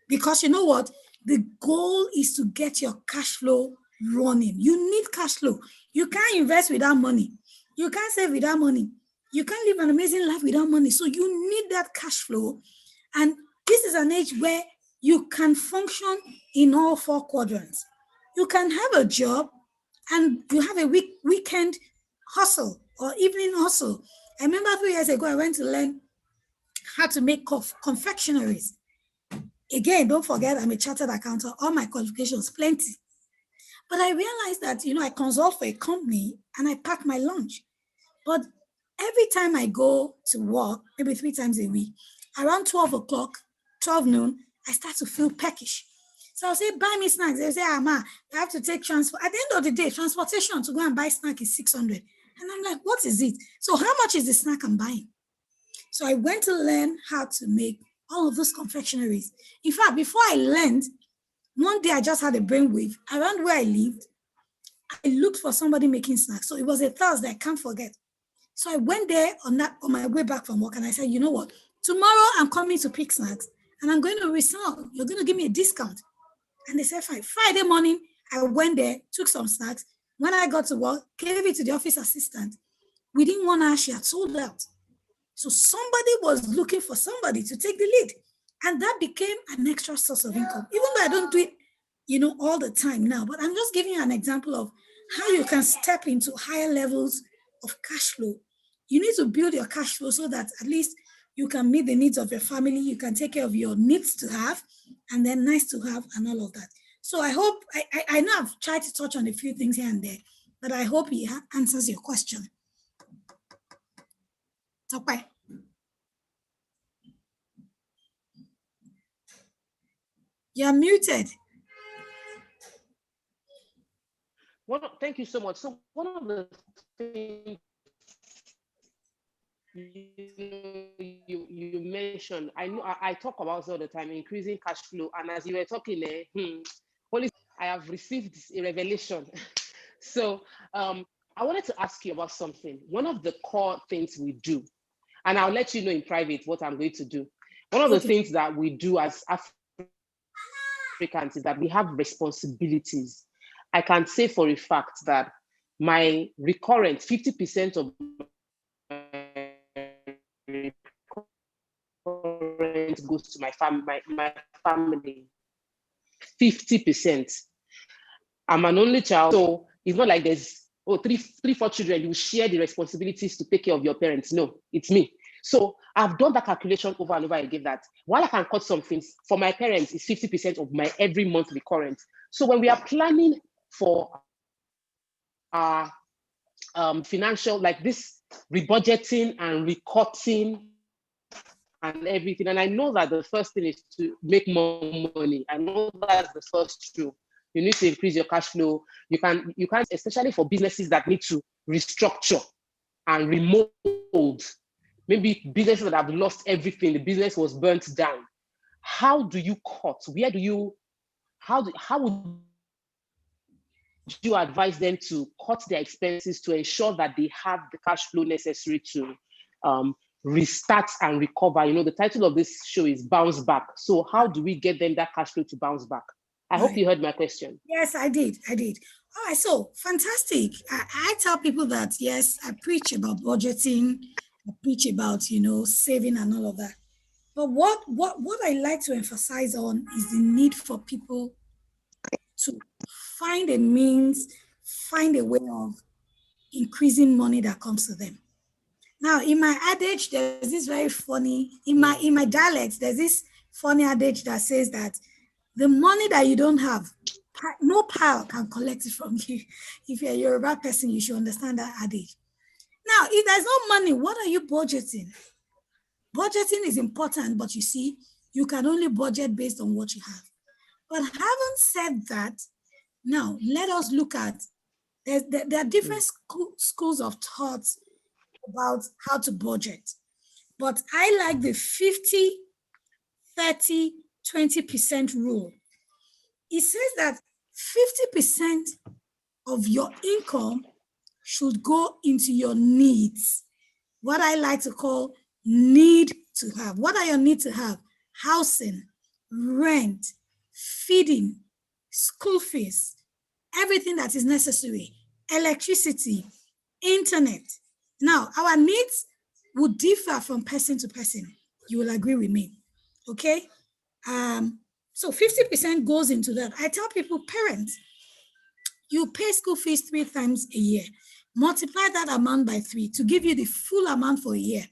Because you know what? The goal is to get your cash flow running. You need cash flow. You can't invest without money. You can't save without money. You can't live an amazing life without money. So you need that cash flow. And this is an age where you can function in all 4 quadrants. You can have a job and you have a weekend hustle or evening hustle. I remember 3 years ago, I went to learn how to make confectionaries. Again, don't forget, I'm a chartered accountant. All my qualifications, plenty. But I realized that, I consult for a company and I pack my lunch. But every time I go to work, maybe 3 times a week, around 12 o'clock, 12 noon, I start to feel peckish. So I'll say, buy me snacks. They'll say, ma, I have to take transport. At the end of the day, transportation to go and buy snack is 600. And I'm like, what is it? So how much is the snack I'm buying? So I went to learn how to make all of those confectionaries. In fact, before I learned, one day I just had a brainwave. Around where I lived, I looked for somebody making snacks. So it was a Thursday, I can't forget. So I went there on my way back from work and I said, you know what? Tomorrow I'm coming to pick snacks and I'm going to resell. You're going to give me a discount. And they said, fine. Friday morning, I went there, took some snacks. When I got to work, gave it to the office assistant. Within 1 hour, she had sold out. So somebody was looking for somebody to take the lead. And that became an extra source of income. Even though I don't do it, all the time now, but I'm just giving you an example of how you can step into higher levels of cash flow. You need to build your cash flow so that at least you can meet the needs of your family, you can take care of your needs to have, and then nice to have, and all of that. So I hope, I know I've tried to touch on a few things here and there, but I hope it answers your question. Okay. You're muted. Thank you so much. So one of the things you mentioned, I know I talk about it all the time, increasing cash flow. And as you were talking there, Holy, I have received a revelation. So I wanted to ask you about something. One of the core things we do, and I'll let you know in private what I'm going to do. One of the things that we do as Africans is that we have responsibilities. I can say for a fact that my recurrent 50% of recurrent goes to my family. 50%. I'm an only child, so it's not like there's 3, 4 children. You share the responsibilities to take care of your parents. No, it's me. So I've done that calculation over and over again that while I can cut some things, for my parents, it's 50% of my every monthly current. So when we are planning for our financial, like this rebudgeting and recutting and everything, and I know that the first thing is to make more money. I know that's the first true. You need to increase your cash flow. You can, especially for businesses that need to restructure and remold. Maybe businesses that have lost everything, the business was burnt down. How do you cut? Where do you, how would you advise them to cut their expenses to ensure that they have the cash flow necessary to restart and recover? You know, the title of this show is Bounce Back. So how do we get them that cash flow to bounce back? I hope you heard my question. Yes, I did. All right, so fantastic. I tell people that, yes, I preach about budgeting, I preach about, saving and all of that. But what I like to emphasize on is the need for people to find a means, find a way of increasing money that comes to them. Now, in my adage, there's this very funny, in my dialect, there's this funny adage that says that the money that you don't have, no pile can collect it from you. If you're a Yoruba person, you should understand that adage. Now, if there's no money, what are you budgeting? Budgeting is important, but you see, you can only budget based on what you have. But having said that, now let us look at, there are different schools of thoughts about how to budget. But I like the 50, 30, 20% rule. It says that 50% of your income should go into your needs, what I like to call need to have. What are your needs to have? Housing, rent, feeding, school fees, everything that is necessary, electricity, internet. Now, our needs would differ from person to person. You will agree with me, okay? So 50% goes into that. I tell people, parents, you pay school fees 3 times a year. Multiply that amount by 3 to give you the full amount for a year.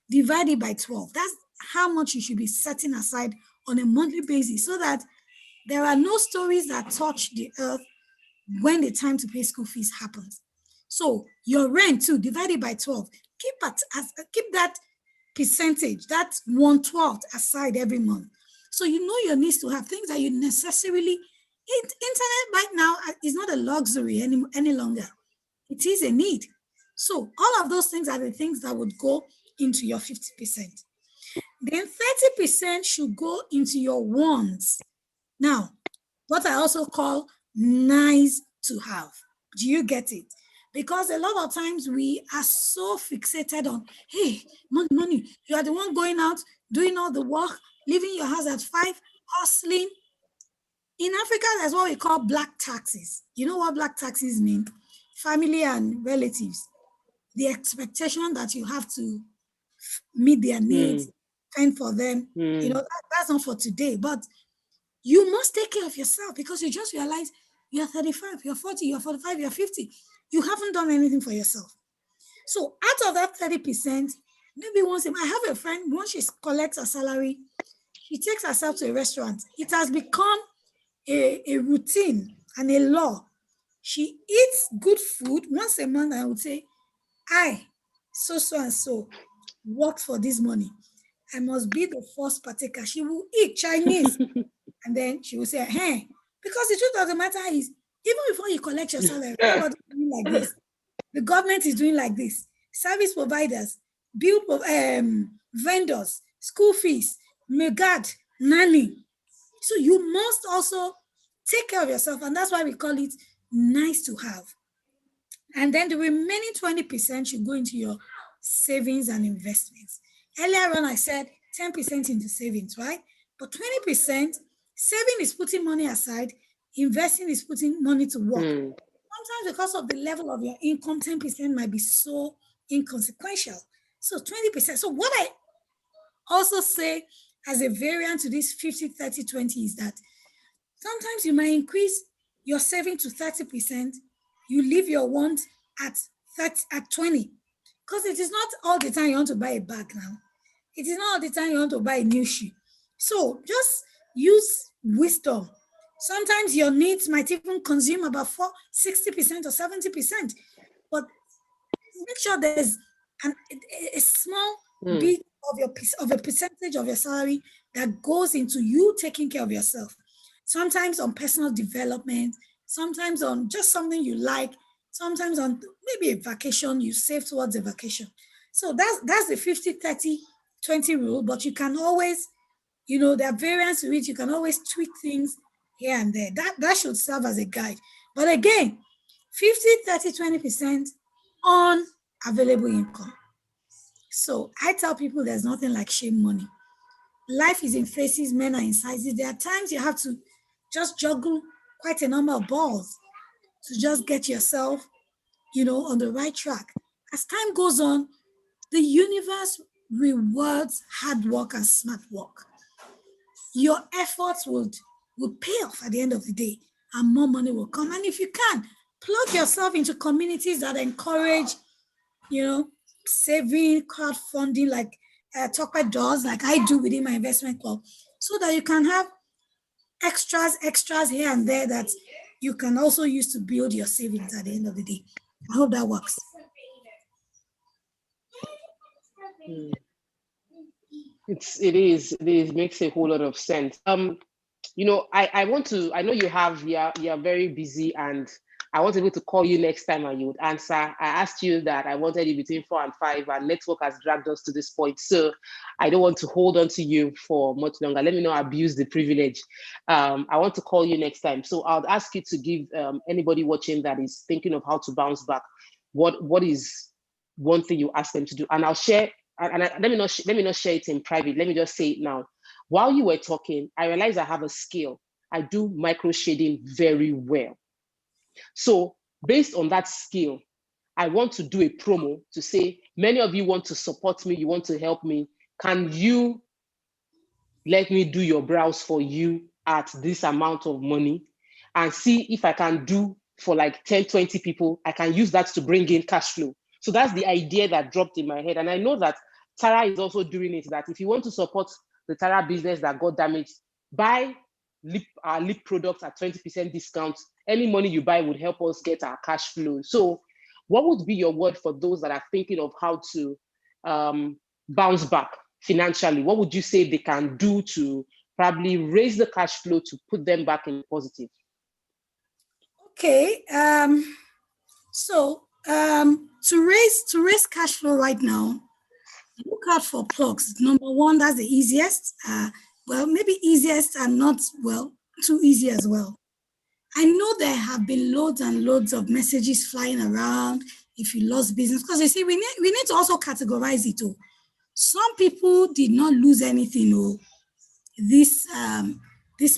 Divide it by 12. That's how much you should be setting aside on a monthly basis so that there are no stories that touch the earth when the time to pay school fees happens. So your rent too, divided by 12. Keep that percentage, that 1/12 aside every month. So you know your needs to have things that you necessarily, internet right now is not a luxury any longer. It is a need. So all of those things are the things that would go into your 50%. Then 30% should go into your wants. Now, what I also call nice to have. Do you get it? Because a lot of times we are so fixated on, hey, money. You are the one going out, doing all the work, leaving your house at 5, hustling. In Africa, there's what we call black taxes. You know what black taxes mean? Family and relatives. The expectation that you have to meet their needs, fend for them. That's not for today. But you must take care of yourself because you just realize you're 35, you're 40, you're 45, you're 50. You haven't done anything for yourself. So out of that 30%, maybe I have a friend, once she collects her salary, she takes herself to a restaurant. It has become a routine and a law. She eats good food once a month. I would say, I, so and so, worked for this money. I must be the first partaker. She will eat Chinese. And then she will say, hey, because the truth of the matter is, even before you collect your salary, everybody's doing like this. The government is doing like this. Service providers, vendors, school fees, megad, nanny. So you must also take care of yourself. And that's why we call it nice to have. And then the remaining 20% should go into your savings and investments. Earlier on, I said 10% into savings, right? But 20%, saving is putting money aside, investing is putting money to work. Sometimes because of the level of your income, 10% might be so inconsequential. So 20%. So what I also say as a variant to this 50, 30, 20 is that sometimes you might increase your saving to 30%, you leave your want at 20. Because it is not all the time you want to buy a bag now. It is not all the time you want to buy a new shoe. So just use wisdom. Sometimes your needs might even consume about 60% or 70%. But make sure there's a small bit of a percentage of your salary that goes into you taking care of yourself. Sometimes on personal development, sometimes on just something you like, sometimes on maybe a vacation, you save towards a vacation. So that's the 50-30-20 rule, but you can always, there are variants to it. You can always tweak things here and there. That should serve as a guide. But again, 50-30-20% on available income. So I tell people there's nothing like shame money. Life is in phases, men are in sizes. There are times you have to just juggle quite a number of balls to just get yourself, on the right track. As time goes on, the universe rewards hard work and smart work. Your efforts would pay off at the end of the day, and more money will come. And if you can, plug yourself into communities that encourage, saving, crowdfunding, like Talkback does, like I do within my investment club, so that you can have extras here and there that you can also use to build your savings at the end of the day. I hope that works. It makes a whole lot of sense. I know you're very busy, and I want to be able to call you next time and you would answer. I asked you that I wanted you between 4 and 5, and network has dragged us to this point. So I don't want to hold on to you for much longer. Let me not abuse the privilege. I want to call you next time. So I'll ask you to give anybody watching that is thinking of how to bounce back, what is one thing you ask them to do? And I'll share, let me not share it in private. Let me just say it now. While you were talking, I realized I have a skill. I do micro shading very well. So based on that skill, I want to do a promo to say, many of you want to support me, you want to help me. Can you let me do your brows for you at this amount of money, and see if I can do for like 10, 20 people, I can use that to bring in cash flow. So that's the idea that dropped in my head. And I know that Tara is also doing it, that if you want to support the Tara business that got damaged, buy our lip products at 20% discount. Any money you buy would help us get our cash flow. So what would be your word for those that are thinking of how to bounce back financially? What would you say they can do to probably raise the cash flow to put them back in positive? Okay. To raise cash flow right now, look out for plugs. Number one, that's the easiest. Maybe easiest and not, too easy as well. I know there have been loads and loads of messages flying around if you lost business, because you see, we need to also categorize it too. Some people did not lose anything this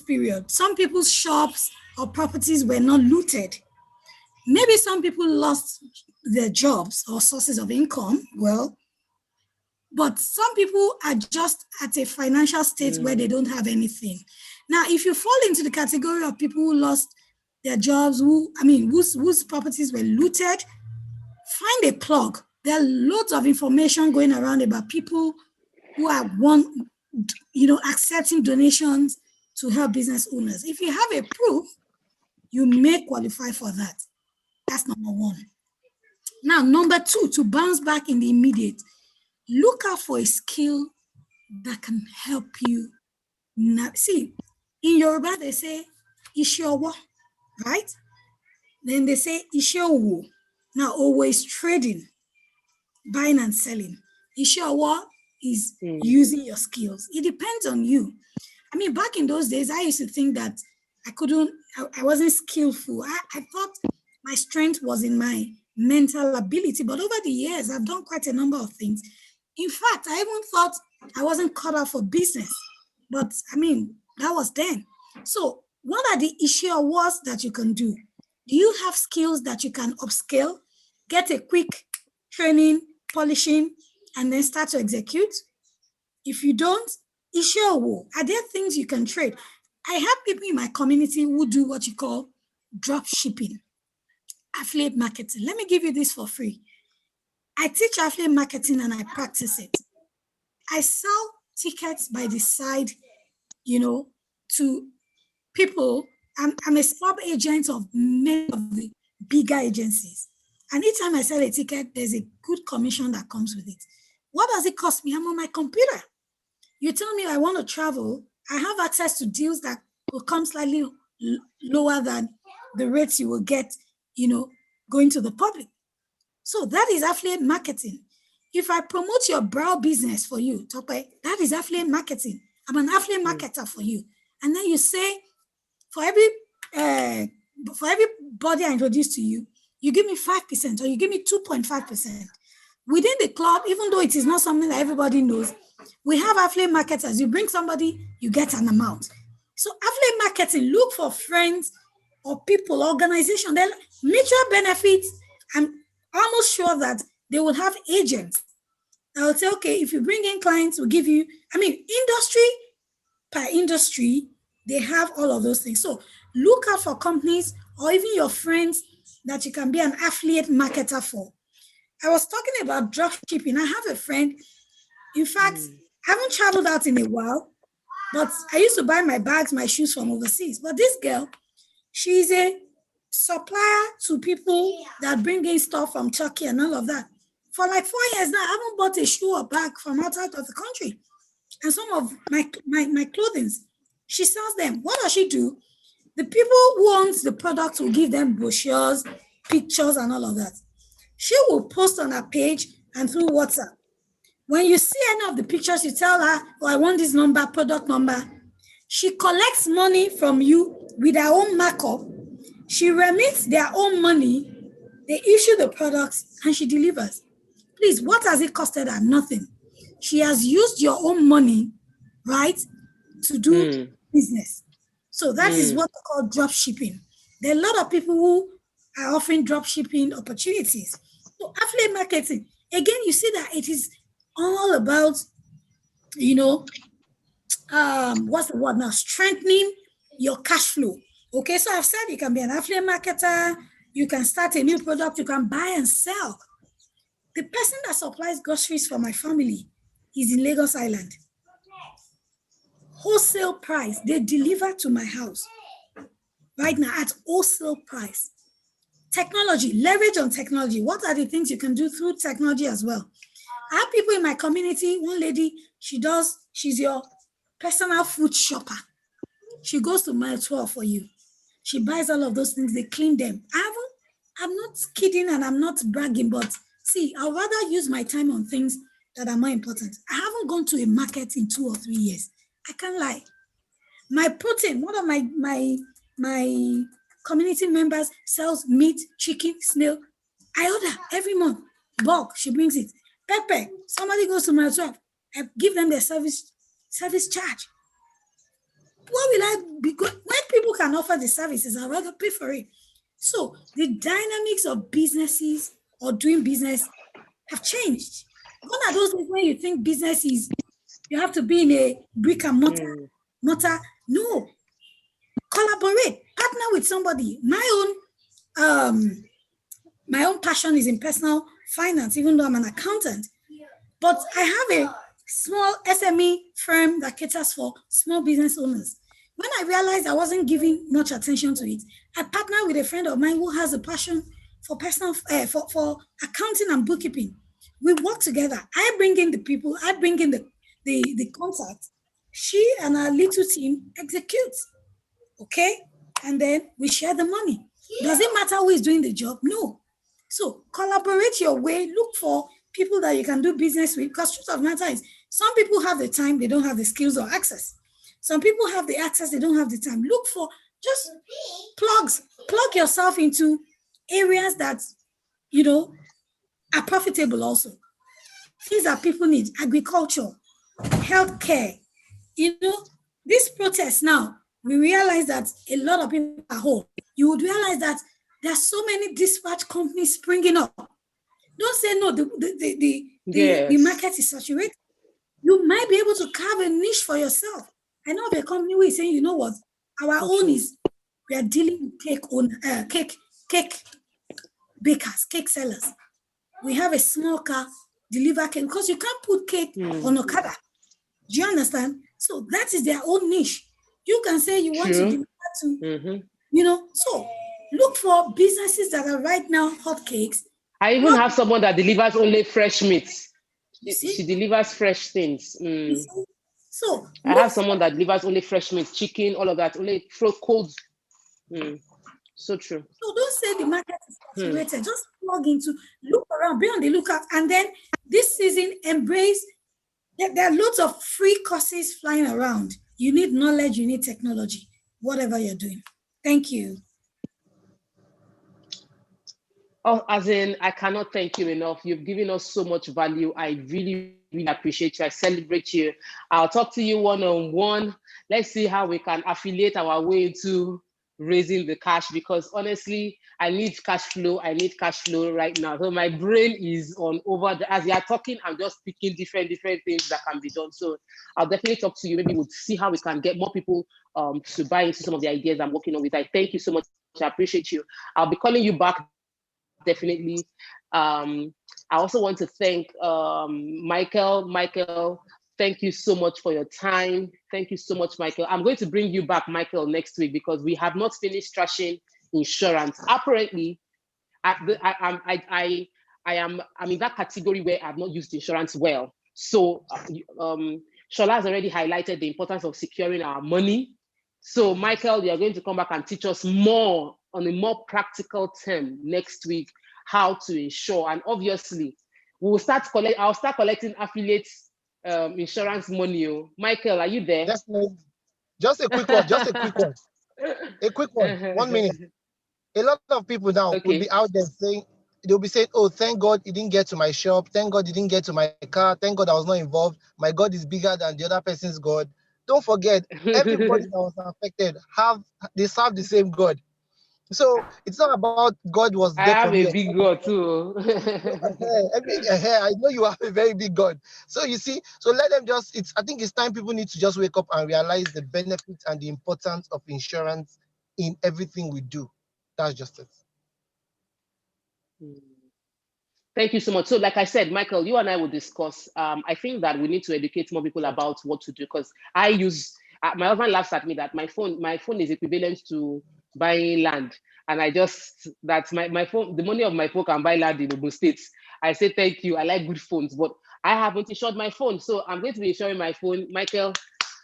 period. Some people's shops or properties were not looted. Maybe some people lost their jobs or sources of income. But some people are just at a financial state where they don't have anything. Now, if you fall into the category of people who lost their jobs, whose properties were looted, find a plug. There are loads of information going around about people who are accepting donations to help business owners. If you have a proof, you may qualify for that. That's number one. Now, number two, to bounce back in the immediate, look out for a skill that can help you. Now, see, in Yoruba, they say, Ishowo, right? Then they say, Ishowo. Now, always trading, buying and selling. Ishowo is using your skills. It depends on you. Back in those days, I used to think that I wasn't skillful. I thought my strength was in my mental ability, but over the years, I've done quite a number of things. In fact, I even thought I wasn't cut out for business, but that was then. So what are the issues that you can do? Do you have skills that you can upscale, get a quick training, polishing, and then start to execute? If you don't, are there things you can trade? I have people in my community who do what you call drop shipping, affiliate marketing. Let me give you this for free. I teach affiliate marketing and I practice it. I sell tickets by the side, to people. I'm a sub agent of many of the bigger agencies. And each time I sell a ticket, there's a good commission that comes with it. What does it cost me? I'm on my computer. You tell me I want to travel, I have access to deals that will come slightly lower than the rates you will get, going to the public. So that is affiliate marketing. If I promote your brow business for you, Tope, that is affiliate marketing. I'm an affiliate marketer for you. And then you say, for everybody I introduce to you, you give me 5% or you give me 2.5%. Within the club, even though it is not something that everybody knows, we have affiliate marketers. You bring somebody, you get an amount. So affiliate marketing, look for friends or people, organization, then mutual benefits. I'm almost sure that they will have agents. I will say, okay, if you bring in clients, we'll give you, industry per industry, they have all of those things. So look out for companies or even your friends that you can be an affiliate marketer for. I was talking about drop shipping. I have a friend, in fact, I haven't traveled out in a while, but I used to buy my bags, my shoes from overseas. But this girl, she's a supplier to people that bring in stuff from Turkey and all of that. For like 4 years now, I haven't bought a shoe or bag from outside of the country. And some of my clothing, she sells them. What does she do? The people who owns the product will give them brochures, pictures, and all of that. She will post on her page and through WhatsApp. When you see any of the pictures, you tell her, oh, I want this number, product number. She collects money from you with her own markup. She remits their own money. They issue the products and she delivers. Please, what has it costed her? Nothing. She has used your own money, right, to do business. So that is what we call drop shipping. There are a lot of people who are offering drop shipping opportunities. So affiliate marketing, again, you see that it is all about, what's the word now? Strengthening your cash flow. Okay, so I've said you can be an affiliate marketer, you can start a new product, you can buy and sell. The person that supplies groceries for my family is in Lagos Island. Wholesale price, they deliver to my house right now at wholesale price. Technology, leverage on technology. What are the things you can do through technology as well? I have people in my community, one lady, she's your personal food shopper. She goes to mile 12 for you. She buys all of those things, they clean them. I'm not kidding and I'm not bragging, but see, I'd rather use my time on things that are more important. I haven't gone to a market in 2 or 3 years. I can't lie. My protein, one of my community members sells meat, chicken, snail. I order every month. Bulk, she brings it. Pepper, somebody goes to my shop. I give them their service charge. What will I be good? When people can offer the services, I'd rather pay for it. So the dynamics of businesses or doing business have changed. One of those things when you think business is, you have to be in a brick and mortar. No. Collaborate, partner with somebody. My own passion is in personal finance, even though I'm an accountant. But I have a small SME firm that caters for small business owners. When I realized I wasn't giving much attention to it, I partnered with a friend of mine who has a passion for personal for accounting and bookkeeping. We work together. I bring in the people, I bring in the contact. She and our little team executes. Okay? And then we share the money. Does it matter who is doing the job? No. So collaborate your way. Look for people that you can do business with. Because truth of the matter is, some people have the time, they don't have the skills or access. Some people have the access, they don't have the time. Look for just plug yourself into areas that, are profitable also. Things that people need, agriculture, healthcare. This protest now, we realize that a lot of people are home. You would realize that there are so many dispatch companies springing up. Don't say no, the market is saturated. You might be able to carve a niche for yourself. I know of a company who is saying, you know what, our own is, we are dealing with cake bakers, cake sellers. we have a small car, deliver cake, because you can't put cake on Okada. Do you understand? So that is their own niche. You can say you want to deliver to, so look for businesses that are right now hot cakes. I even have someone that delivers only fresh meats. She delivers fresh things. So I have someone that delivers only fresh meat, chicken, all of that, only cold. So true. So don't say the market is saturated. Just plug into, look around, be on the lookout. And then this season, embrace. There are lots of free courses flying around. You need knowledge, you need technology, whatever you're doing. Thank you. Oh, as in, I cannot thank you enough. You've given us so much value. I really, really appreciate you. I celebrate you. I'll talk to you one-on-one. Let's see how we can affiliate our way into raising the cash, because honestly, I need cash flow. I need cash flow right now. So my brain is on over. As you are talking, I'm just picking different things that can be done. So I'll definitely talk to you. Maybe we'll see how we can get more people to buy into some of the ideas I'm working on with. I thank you so much. I appreciate you. I'll be calling you back. Definitely. I also want to thank Michael. Michael, thank you so much for your time. Thank you so much, Michael. I'm going to bring you back, Michael, next week, because we have not finished trashing insurance. Apparently, I'm in that category where I've not used insurance well. So Shola has already highlighted the importance of securing our money. So Michael, you are going to come back and teach us more on a more practical term next week, how to insure. And obviously, I'll start collecting affiliates insurance money. Michael, are you there? Definitely. Just a quick one. A quick one. 1 minute. A lot of people now will be out there saying, they'll be saying, oh, thank God it didn't get to my shop. Thank God it didn't get to my car. Thank God I was not involved. My God is bigger than the other person's God. Don't forget, everybody that was affected they serve the same God. So it's not about God was there for me. I have a big God too. I know you have a very big God. So you see, so let them I think it's time people need to just wake up and realize the benefits and the importance of insurance in everything we do. That's just it. Thank you so much. So like I said, Michael, you and I will discuss. I think that we need to educate more people about what to do, because I use, my husband laughs at me that my phone is equivalent to buying land. And that's my phone, the money of my phone can buy land in Ogun States. I say, thank you. I like good phones, but I haven't insured my phone. So I'm going to be insuring my phone. Michael,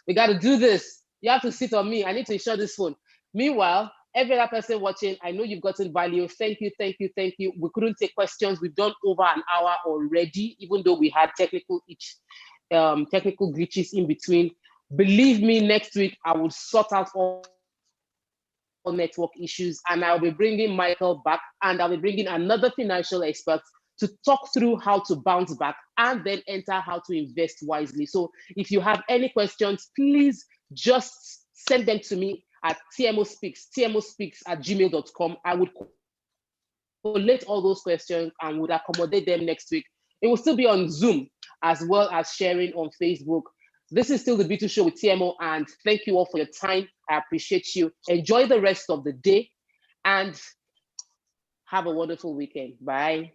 we got to do this. You have to sit on me. I need to insure this phone. Meanwhile, every other person watching, I know you've gotten value. Thank you. We couldn't take questions. We've done over an hour already, even though we had technical glitches in between. Believe me, next week, I will sort out all network issues, and I'll be bringing Michael back, and I'll be bringing another financial expert to talk through how to bounce back and then enter how to invest wisely. So if you have any questions, please just send them to me at tmospeaks@gmail.com. I would collate all those questions and would accommodate them next week. It will still be on Zoom as well as sharing on Facebook. This is still the Beetle Show with TMO, and thank you all for your time. I appreciate you. Enjoy the rest of the day and have a wonderful weekend. Bye.